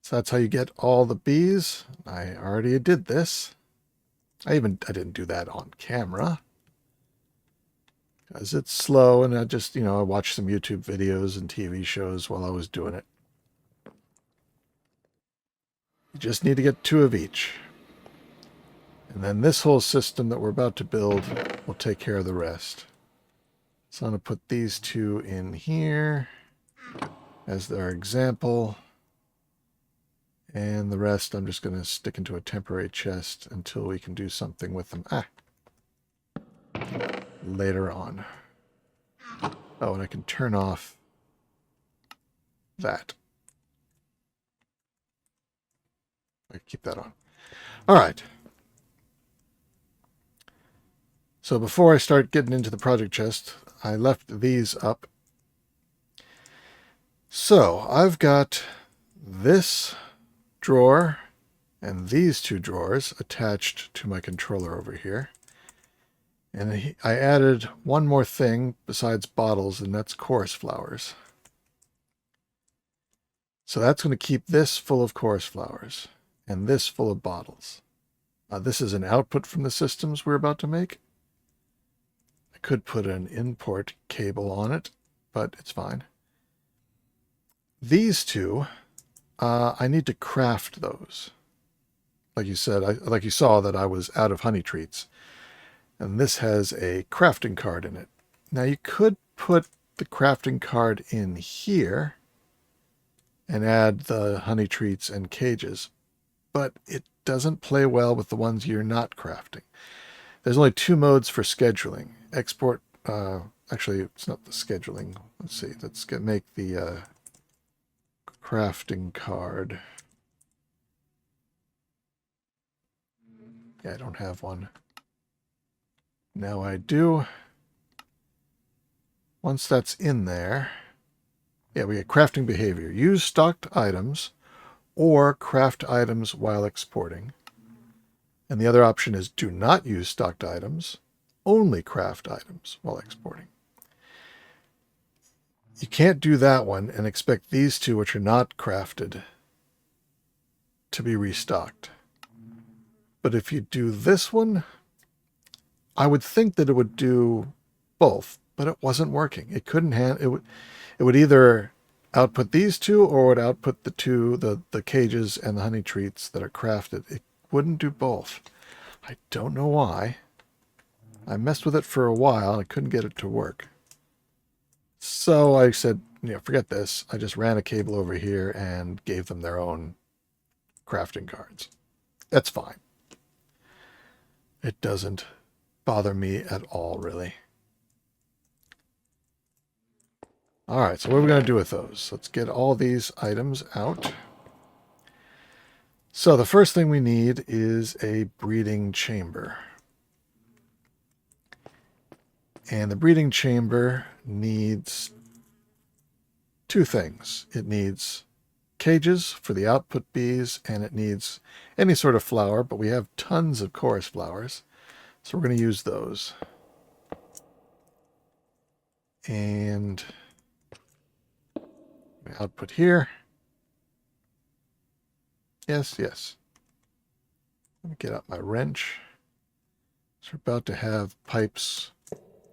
So that's how you get all the bees. I already did this. I didn't do that on camera because it's slow, and I just, I watched some YouTube videos and TV shows while I was doing it. You just need to get 2 of each. And then this whole system that we're about to build will take care of the rest. So I'm going to put these 2 in here as our example. And the rest I'm just going to stick into a temporary chest until we can do something with them. Later on. Oh, and I can turn off that. I keep that on. All right. So before I start getting into the project chest, I left these up. So I've got this drawer and these 2 drawers attached to my controller over here. And I added one more thing besides bottles, and that's chorus flowers. So that's going to keep this full of chorus flowers and this full of bottles. This is an output from the systems we're about to make. I could put an import cable on it, but it's fine. These 2, I need to craft those. Like you said, like you saw that I was out of honey treats. And this has a crafting card in it. Now you could put the crafting card in here and add the honey treats and cages, but it doesn't play well with the ones you're not crafting. There's only 2 modes for scheduling. Export, actually it's not the scheduling. Let's see, let's make the crafting card. Yeah, I don't have one. Now I do. Once that's in there, yeah, we get crafting behavior. Use stocked items or craft items while exporting. And the other option is do not use stocked items, only craft items while exporting. You can't do that one and expect these 2, which are not crafted, to be restocked. But if you do this one, I would think that it would do both, but it wasn't working. It couldn't it would either output these 2 or it would output the cages and the honey treats that are crafted. It wouldn't do both. I don't know why. I messed with it for a while and I couldn't get it to work. So I said, forget this. I just ran a cable over here and gave them their own crafting cards. That's fine. It doesn't bother me at all, really. All right, so what are we going to do with those? Let's get all these items out. So the first thing we need is a breeding chamber. And the breeding chamber needs 2 things. It needs cages for the output bees, and it needs any sort of flower, but we have tons of chorus flowers, so we're going to use those. And output here. Yes. Let me get out my wrench. So we're about to have pipes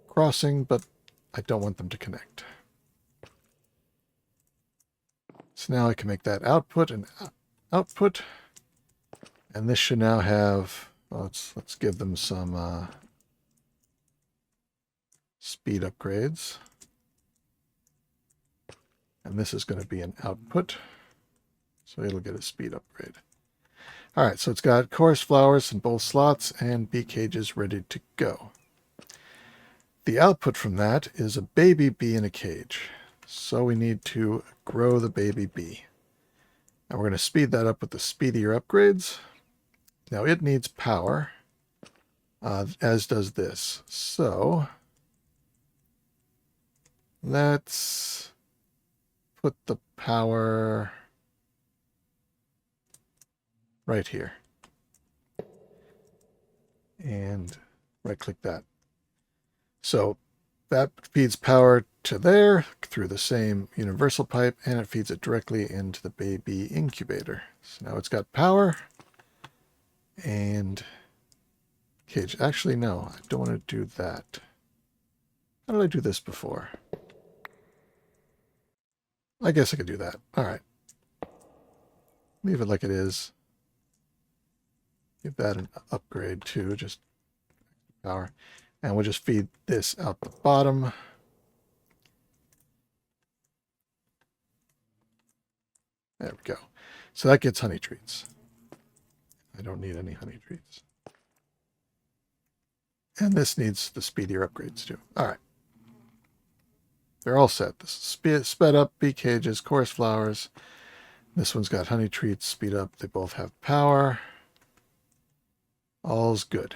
crossing, but I don't want them to connect. So now I can make that output and output. And this should now have, well, let's give them some speed upgrades. And this is going to be an output. So it'll get a speed upgrade. All right, so it's got chorus flowers in both slots and bee cages ready to go. The output from that is a baby bee in a cage. So we need to grow the baby bee. Now we're going to speed that up with the speedier upgrades. Now it needs power, as does this. So let's put the power right here. And right-click that. So that feeds power to there through the same universal pipe, and it feeds it directly into the baby incubator. So now it's got power, and cage. Actually, no, I don't want to do that. How did I do this before? I guess I could do that. All right. Leave it like it is. Give that an upgrade too, just power. And we'll just feed this out the bottom. There we go. So that gets honey treats. I don't need any honey treats. And this needs the speedier upgrades too. All right. They're all set. This is sped up, bee cages, chorus flowers. This one's got honey treats, speed up. They both have power. All's good.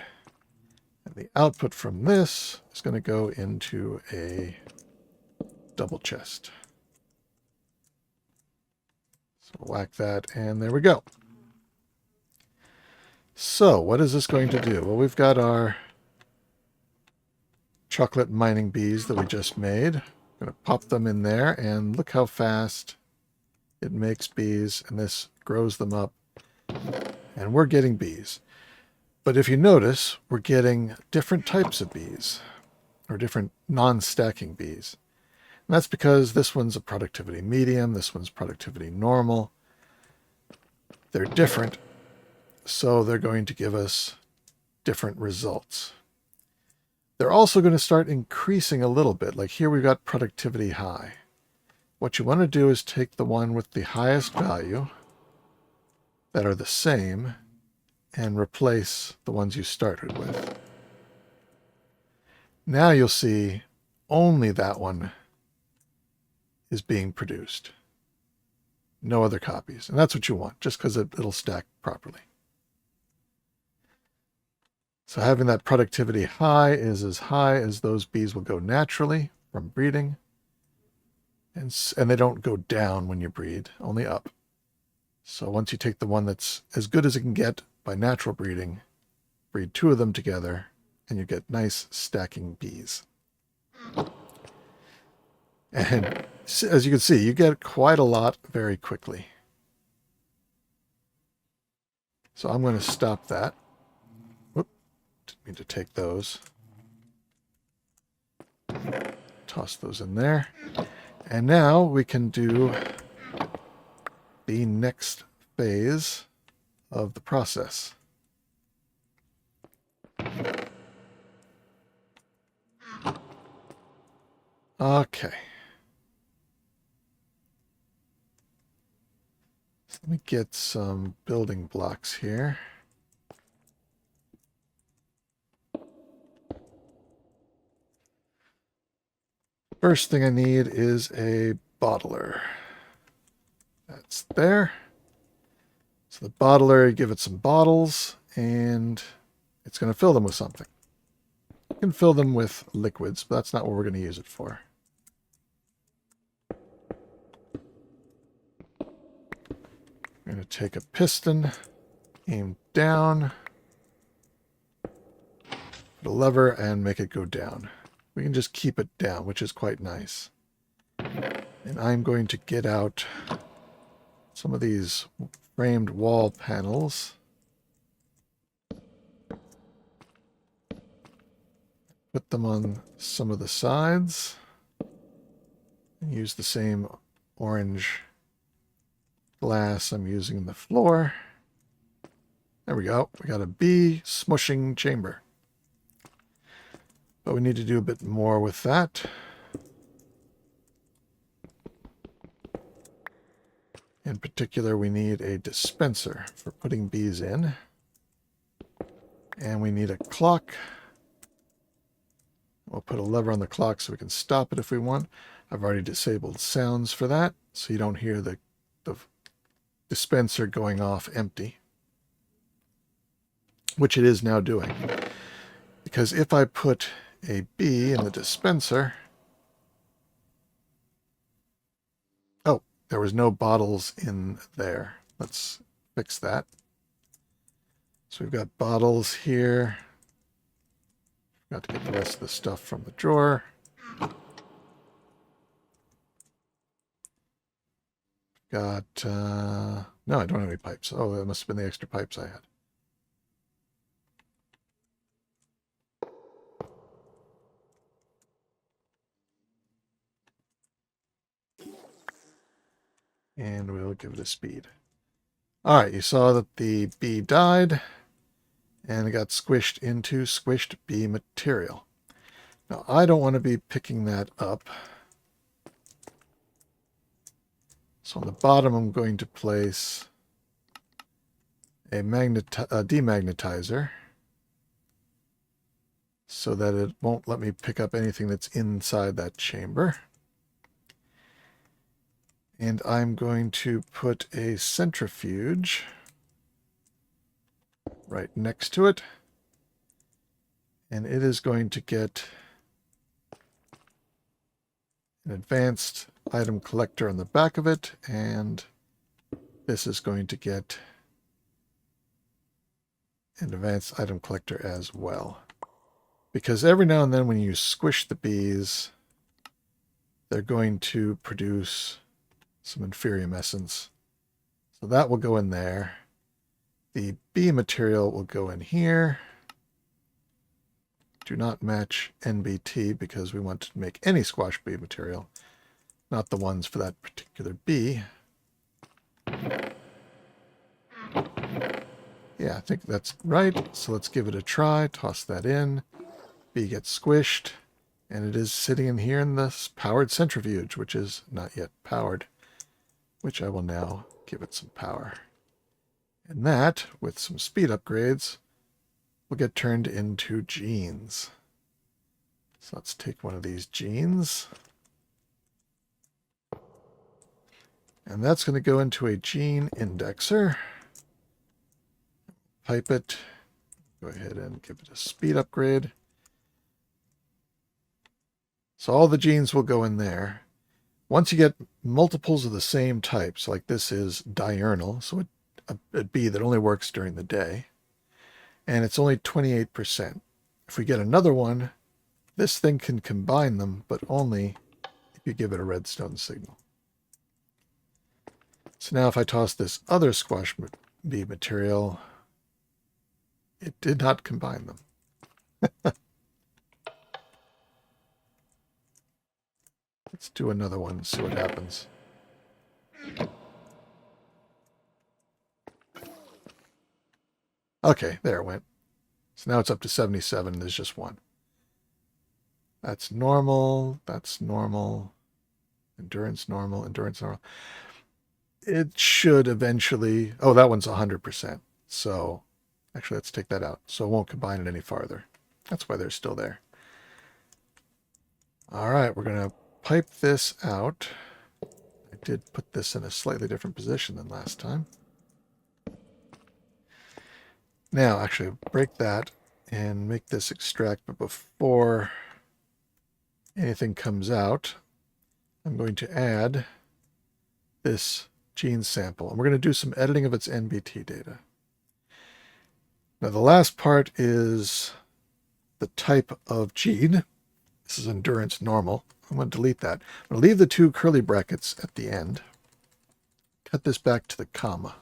And the output from this is going to go into a double chest. So whack that, and there we go. So what is this going to do? Well, we've got our chocolate mining bees that we just made. I'm going to pop them in there, and look how fast it makes bees, and this grows them up, and we're getting bees. But if you notice, we're getting different types of bees, or different non-stacking bees. And that's because this one's a productivity medium, this one's productivity normal. They're different, so they're going to give us different results. They're also going to start increasing a little bit. Like here we've got productivity high. What you want to do is take the one with the highest value that are the same and replace the ones you started with. Now you'll see only that one is being produced. No other copies. And that's what you want, just because it'll stack properly. So having that productivity high is as high as those bees will go naturally from breeding. And they don't go down when you breed, only up. So once you take the one that's as good as it can get by natural breeding, breed two of them together, and you get nice stacking bees. And as you can see, you get quite a lot very quickly. So I'm going to stop that. Whoop, didn't mean to take those. Toss those in there. And now we can do the next phase of the process. Okay. So let me get some building blocks here. First thing I need is a bottler. That's there. So the bottler, you give it some bottles, and it's going to fill them with something. You can fill them with liquids, but that's not what we're going to use it for. I'm going to take a piston, aim down, put a lever, and make it go down. We can just keep it down, which is quite nice. And I'm going to get out some of these framed wall panels. Put them on some of the sides. And use the same orange glass I'm using in the floor. There we go. We got a bee smushing chamber. But we need to do a bit more with that. In particular, we need a dispenser for putting bees in. And we need a clock. We'll put a lever on the clock so we can stop it if we want. I've already disabled sounds for that, so you don't hear the dispenser going off empty. Which it is now doing. Because if I put a bee in the dispenser... Oh, there was no bottles in there. Let's fix that. So we've got bottles here. Got to get the rest of the stuff from the drawer. Got, no, I don't have any pipes. Oh, that must have been the extra pipes I had. And we'll give it a speed. All right, you saw that the bee died and it got squished into squished bee material. Now, I don't want to be picking that up. So on the bottom, I'm going to place a demagnetizer so that it won't let me pick up anything that's inside that chamber. And I'm going to put a centrifuge right next to it. And it is going to get an advanced item collector on the back of it. And this is going to get an advanced item collector as well. Because every now and then when you squish the bees, they're going to produce some inferium essence. So that will go in there. The bee material will go in here. Do not match NBT because we want to make any squash bee material, not the ones for that particular bee. Yeah, I think that's right. So let's give it a try. Toss that in. Bee gets squished. And it is sitting in here in this powered centrifuge, which is not yet powered, which I will now give it some power. And that, with some speed upgrades, will get turned into genes. So let's take one of these genes. And that's going to go into a gene indexer. Pipe it. Go ahead and give it a speed upgrade. So all the genes will go in there. Once you get multiples of the same types, like this is diurnal, so a bee that only works during the day, and it's only 28%. If we get another one, this thing can combine them, but only if you give it a redstone signal. So now if I toss this other squash bee material, it did not combine them. Let's do another one and see what happens. Okay, there it went. So now it's up to 77. There's just one. That's normal. That's normal. Endurance normal. Endurance normal. It should eventually... Oh, that one's 100%. So actually, let's take that out. So it won't combine it any farther. That's why they're still there. All right, we're going to pipe this out. I did put this in a slightly different position than last time. Now, actually, break that and make this extract, but before anything comes out, I'm going to add this gene sample, and we're going to do some editing of its NBT data. Now, the last part is the type of gene. This is endurance normal. I'm going to delete that. I'm going to leave the two curly brackets at the end. Cut this back to the comma.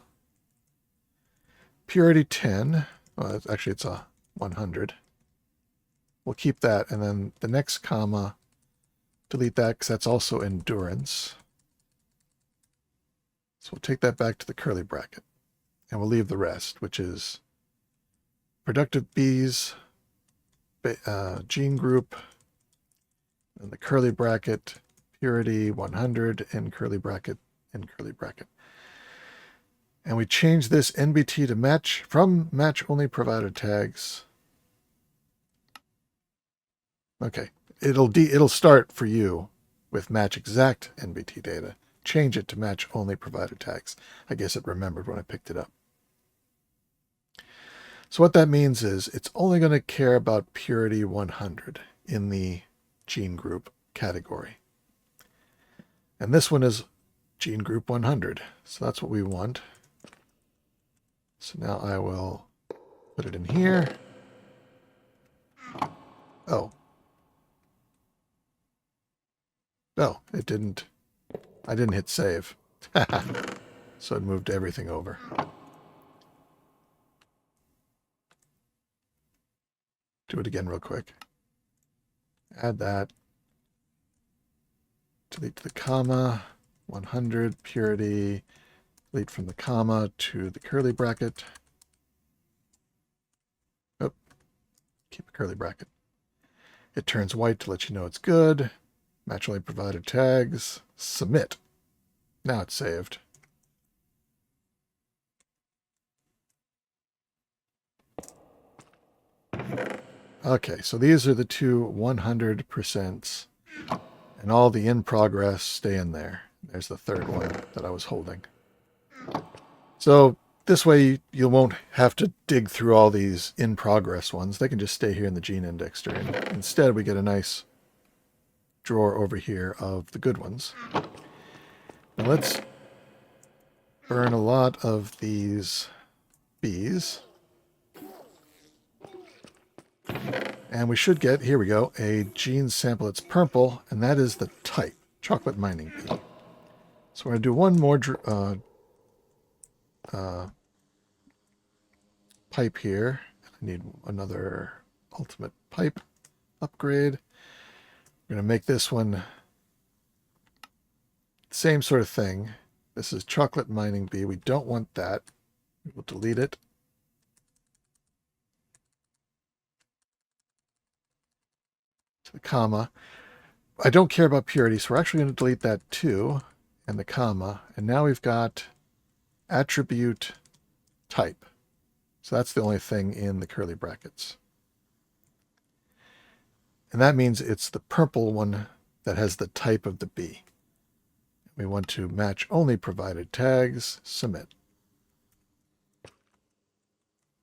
Purity 10. Well, actually, it's a 100. We'll keep that, and then the next comma, delete that because that's also endurance. So we'll take that back to the curly bracket, and we'll leave the rest, which is productive bees, gene group, and the curly bracket, purity 100, and curly bracket, and curly bracket. And we change this NBT to match from match only provided tags. Okay, it'll start for you with match exact NBT data. Change it to match only provided tags. I guess it remembered when I picked it up. So what that means is it's only going to care about purity 100 in the gene group category. And this one is gene group 100. So that's what we want. So now I will put it in here. Oh. No, it didn't. I didn't hit save. So it moved everything over. Do it again real quick. Add that. Delete the comma. 100 purity, delete from the comma to the curly bracket. Oh, keep a curly bracket. It turns white to let you know it's good. Match only provided tags. Submit. Now it's saved. Okay, so these are the two 100%s, and all the in progress stay in there. There's the third one that I was holding. So this way you won't have to dig through all these in progress ones. They can just stay here in the gene indexer. And instead we get a nice drawer over here of the good ones. Now let's burn a lot of these bees. And we should get, here we go, a gene sample. It's purple, and that is the type, chocolate mining bee. So we're going to do one more pipe here. I need another ultimate pipe upgrade. We're going to make this one same sort of thing. This is chocolate mining bee. We don't want that. We will delete it. To the comma. I don't care about purity, so we're actually going to delete that too, and the comma. And now we've got attribute type. So that's the only thing in the curly brackets. And that means it's the purple one that has the type of the bee. We want to match only provided tags, submit.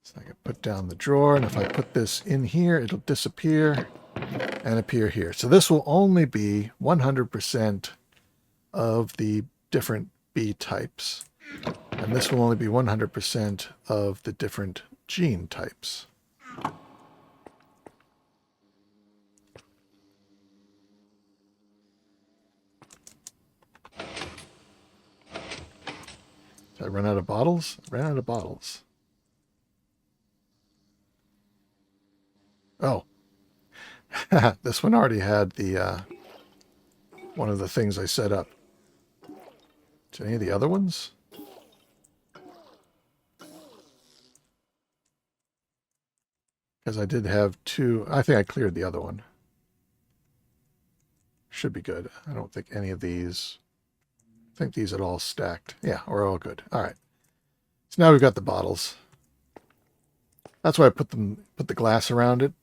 So I can put down the drawer, and if I put this in here, it'll disappear and appear here. So this will only be 100% of the different bee types. And this will only be 100% of the different gene types. Did I run out of bottles? I ran out of bottles. Oh. This one already had the one of the things I set up. To any of the other ones? Because I did have two. I think I cleared the other one. Should be good. I don't think any of these. I think these are all stacked. Yeah, we're all good. All right. So now we've got the bottles. That's why I put the glass around it.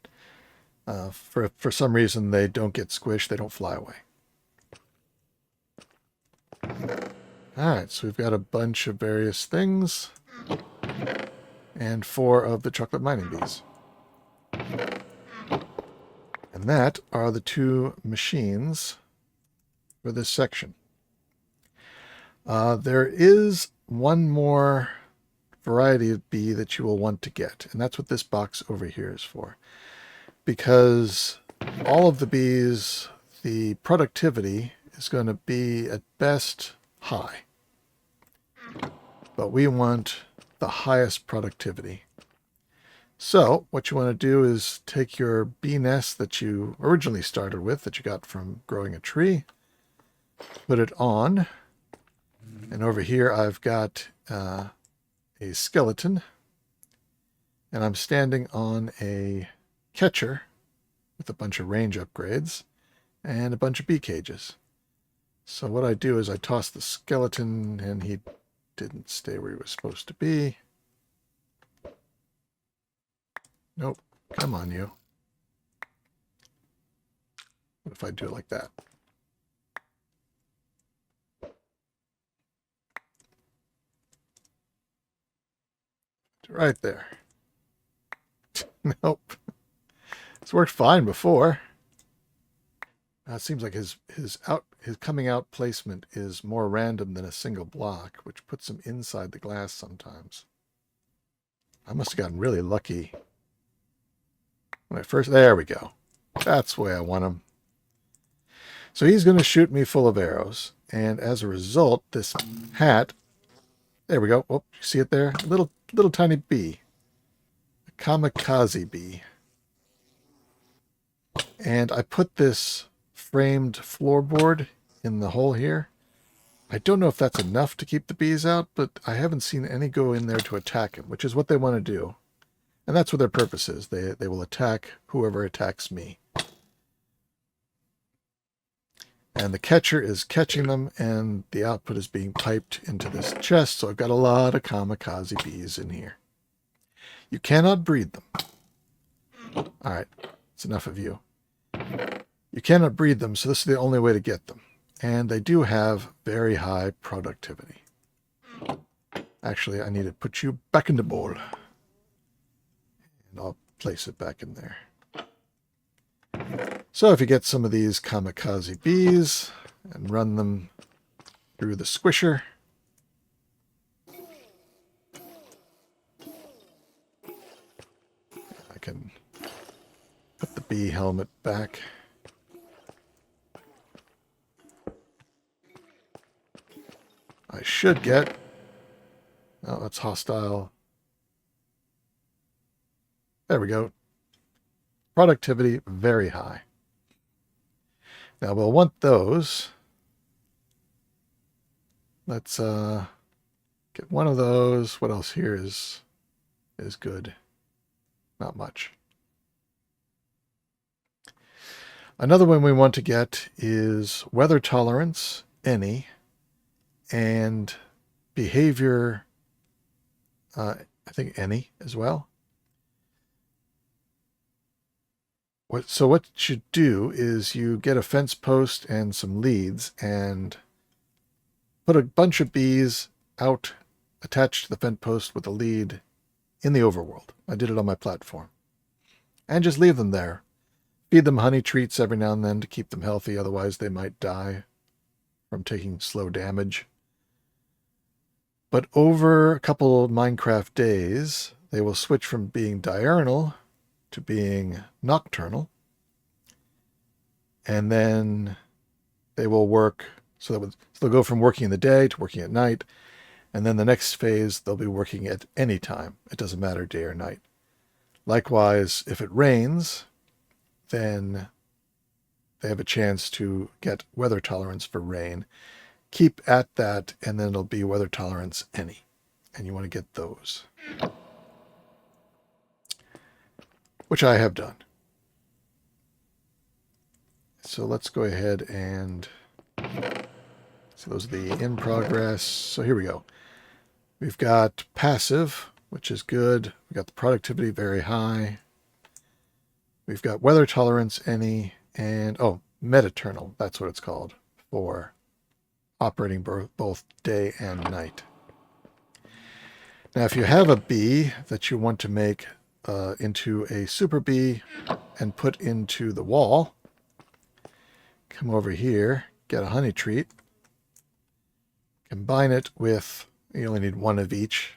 For some reason, they don't get squished. They don't fly away. All right, so we've got a bunch of various things. And 4 of the chocolate mining bees. And that are the 2 machines for this section. There is one more variety of bee that you will want to get, and that's what this box over here is for. Because all of the bees, the productivity is going to be at best high. But we want the highest productivity. So what you want to do is take your bee nest that you originally started with, that you got from growing a tree, put it on, and over here I've got a skeleton, and I'm standing on a catcher with a bunch of range upgrades and a bunch of bee cages. So what I do is I toss the skeleton, and he didn't stay where he was supposed to be. Nope. Come on, you. What if I do it like that? Right there. Nope. It's worked fine before. It seems like his coming out placement is more random than a single block, which puts him inside the glass sometimes. I must have gotten really lucky when I first... There we go. That's the way I want him. So he's going to shoot me full of arrows. And as a result, this hat... There we go. Oh, you see it there? A little tiny bee. A kamikaze bee. And I put this framed floorboard in the hole here. I don't know if that's enough to keep the bees out, but I haven't seen any go in there to attack him, which is what they want to do. And that's what their purpose is. They will attack whoever attacks me. And the catcher is catching them, and the output is being piped into this chest, so I've got a lot of kamikaze bees in here. You cannot breed them. All right, it's enough of you. You cannot breed them, so this is the only way to get them. And they do have very high productivity. Actually, I need to put you back in the bowl. And I'll place it back in there. So if you get some of these kamikaze bees and run them through the squisher, I can put the bee helmet back. I should get... Oh, that's hostile. There we go. Productivity, very high. Now we'll want those. Let's get one of those. What else here is good? Not much. Another one we want to get is weather tolerance, any, and behavior, I think any as well. So what you do is you get a fence post and some leads and put a bunch of bees out attached to the fence post with a lead in the overworld. I did it on my platform. And just leave them there. Feed them honey treats every now and then to keep them healthy, otherwise they might die from taking slow damage. But over a couple of Minecraft days, they will switch from being diurnal to being nocturnal, and then they will work, so they'll go from working in the day to working at night, and then the next phase they'll be working at any time. It doesn't matter day or night. Likewise, if it rains, then they have a chance to get weather tolerance for rain. Keep at that, and then it'll be weather tolerance any, and you want to get those, which I have done. So let's go ahead and, so those are the in progress. So here we go. We've got passive, which is good. We've got the productivity very high. We've got weather tolerance any, and oh, metaternal, that's what it's called, for operating both day and night. Now if you have a bee that you want to make into a super bee and put into the wall, come over here, get a honey treat, combine it with, you only need one of each,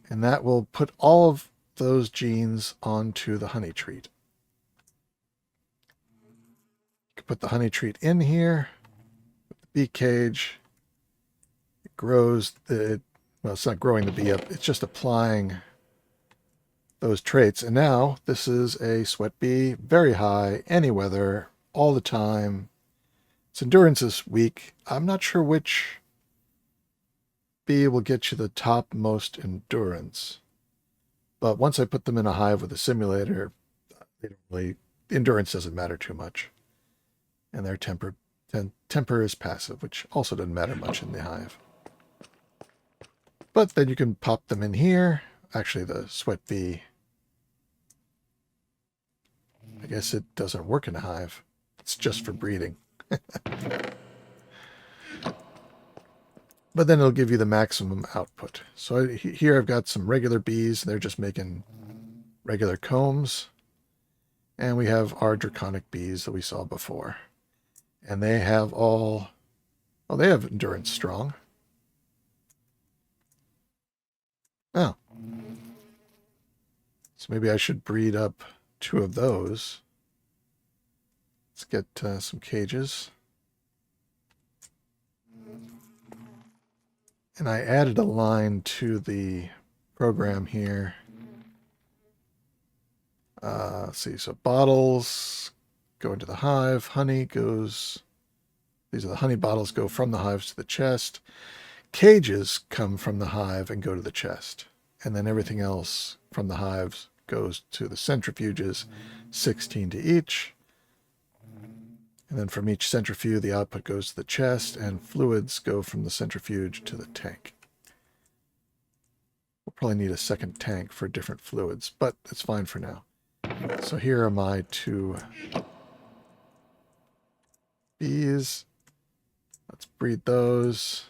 and that will put all of those genes onto the honey treat. You can put the honey treat in here with the bee cage. It grows the, well, it's not growing the bee up, it's just applying those traits. And now this is a sweat bee, very high, any weather, all the time. Its endurance is weak. I'm not sure which bee will get you the top most endurance. But once I put them in a hive with a simulator, they don't really, the endurance doesn't matter too much. And their temper is passive, which also doesn't matter much in the hive. But then you can pop them in here. Actually, the sweat bee, I guess it doesn't work in a hive. It's just for breeding. But then it'll give you the maximum output. So here I've got some regular bees. They're just making regular combs. And we have our draconic bees that we saw before. And they have all, well, they have endurance strong. Oh. So maybe I should breed up 2 of those. Let's get some cages. And I added a line to the program here. Let's see, so bottles go into the hive, honey goes These are the honey bottles go from the hives to the chest. Cages come from the hive and go to the chest. And then everything else from the hives goes to the centrifuges, 16 to each. And then from each centrifuge, the output goes to the chest, and fluids go from the centrifuge to the tank. We'll probably need a second tank for different fluids, but it's fine for now. So here are my 2 bees. Let's breed those.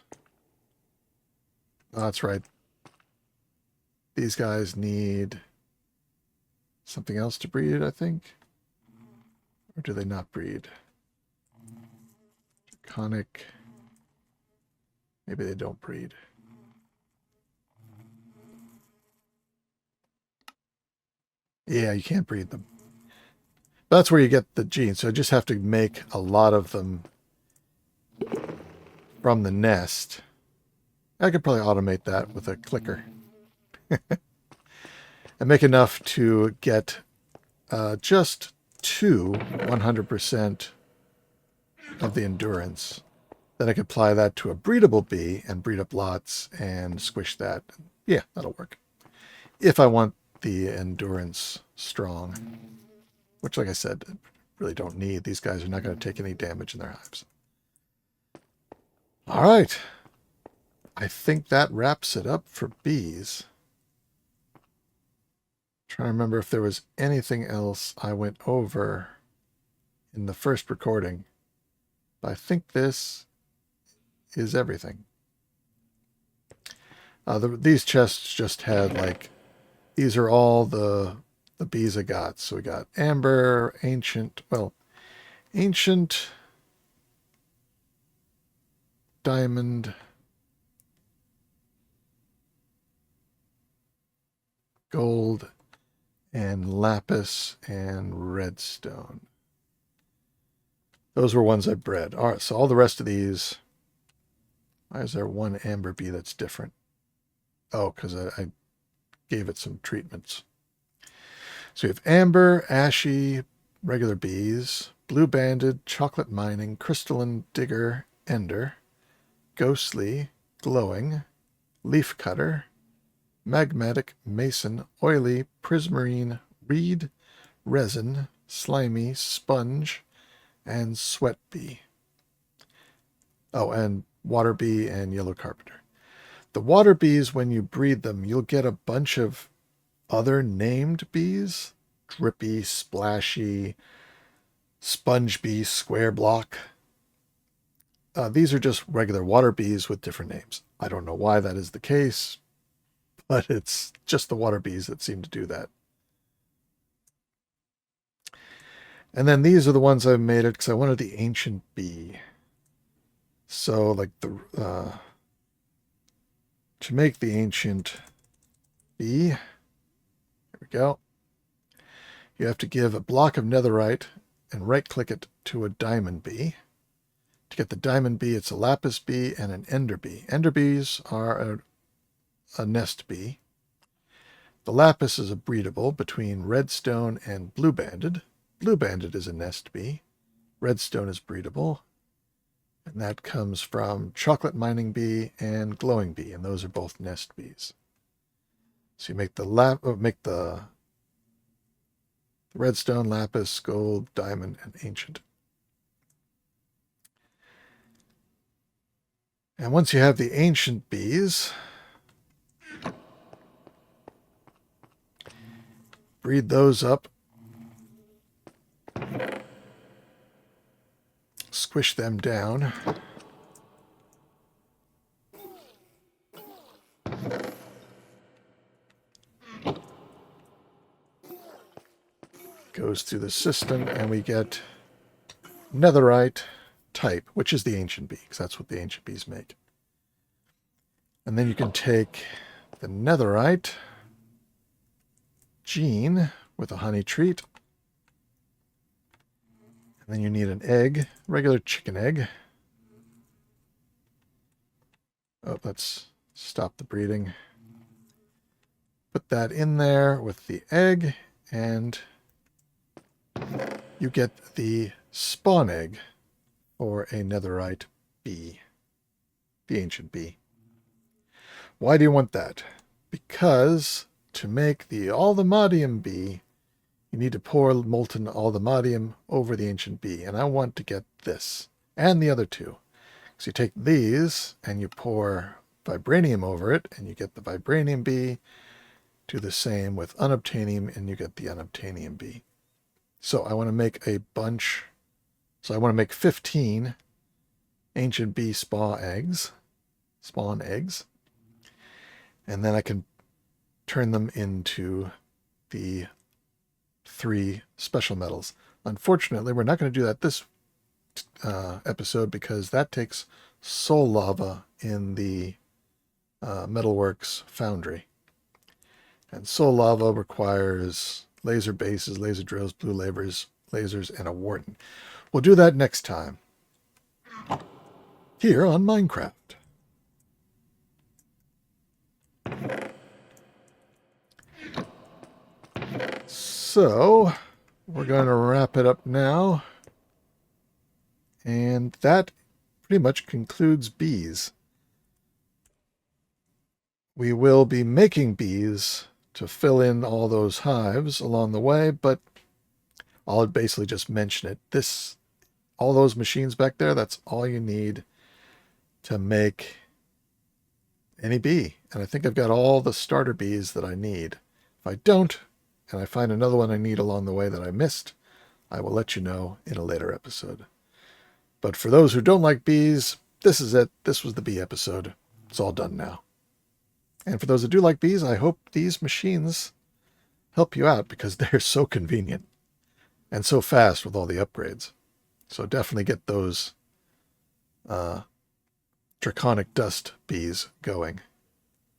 Oh, that's right. These guys need something else to breed, I think. Or do they not breed? Draconic. Maybe they don't breed. Yeah, you can't breed them. That's where you get the genes. So I just have to make a lot of them from the nest. I could probably automate that with a clicker. And make enough to get just 2 100% of the endurance. Then I could apply that to a breedable bee and breed up lots and squish that. Yeah, that'll work. If I want the endurance strong, which, like I said, I really don't need. These guys are not going to take any damage in their hives. All right. I think that wraps it up for bees. Trying to remember if there was anything else I went over in the first recording. But I think this is everything. These chests just had, like, these are all the bees I got. So we got amber, ancient, diamond, gold, and lapis, and redstone. Those were ones I bred. All right, so all the rest of these, why is there one amber bee that's different? Oh, because I gave it some treatments. So we have amber, ashy, regular bees, blue banded, chocolate mining, crystalline, digger, ender, ghostly, glowing, leaf cutter, magmatic, mason, oily, prismarine, reed, resin, slimy, sponge, and sweat bee. Oh, and water bee and yellow carpenter. The water bees, when you breed them, you'll get a bunch of other named bees. Drippy, splashy, sponge bee, square block. These are just regular water bees with different names. I don't know why that is the case, but it's just the water bees that seem to do that. And then these are the ones I made it because I wanted the ancient bee. So, like, to make the ancient bee, here we go. You have to give a block of netherite and right-click it to a diamond bee. To get the diamond bee, it's a lapis bee and an ender bee. Ender bees are a nest bee. The lapis is a breedable between redstone and blue banded. Blue banded is a nest bee. Redstone is breedable. And that comes from chocolate mining bee and glowing bee, and those are both nest bees. So you make the redstone, lapis, gold, diamond, and ancient. And once you have the ancient bees, breed those up, squish them down. Goes through the system, and we get netherite type, which is the ancient bee, because that's what the ancient bees make. And then you can take the netherite gene with a honey treat. And then you need an egg, regular chicken egg. Oh, let's stop the breeding. Put that in there with the egg, and you get the spawn egg or a netherite bee, the ancient bee. Why do you want that? Because to make the Aldemadium bee, you need to pour molten Aldemadium over the ancient bee, and I want to get this and the other two. So you take these and you pour vibranium over it, and you get the vibranium bee. Do the same with unobtainium, and you get the unobtainium bee. So I want to make a bunch. So I want to make 15 ancient bee spawn eggs. And then I can turn them into the 3 special metals. Unfortunately, we're not going to do that this episode because that takes soul lava in the Metalworks foundry. And soul lava requires laser bases, laser drills, blue lasers, and a warden. We'll do that next time here on Minecraft. So we're going to wrap it up now. And that pretty much concludes bees. We will be making bees to fill in all those hives along the way, but I'll basically just mention it. All those machines back there, that's all you need to make any bee. And I think I've got all the starter bees that I need. If I don't, and I find another one I need along the way that I missed, I will let you know in a later episode. But for those who don't like bees, this is it. This was the bee episode. It's all done now. And for those that do like bees, I hope these machines help you out because they're so convenient and so fast with all the upgrades. So definitely get those draconic dust bees going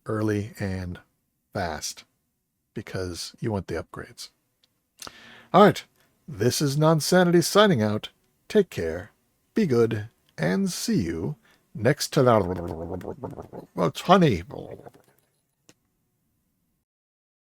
early and fast because you want the upgrades. All right, this is Nonsanity signing out. Take care, be good, and see you next time. It's honey.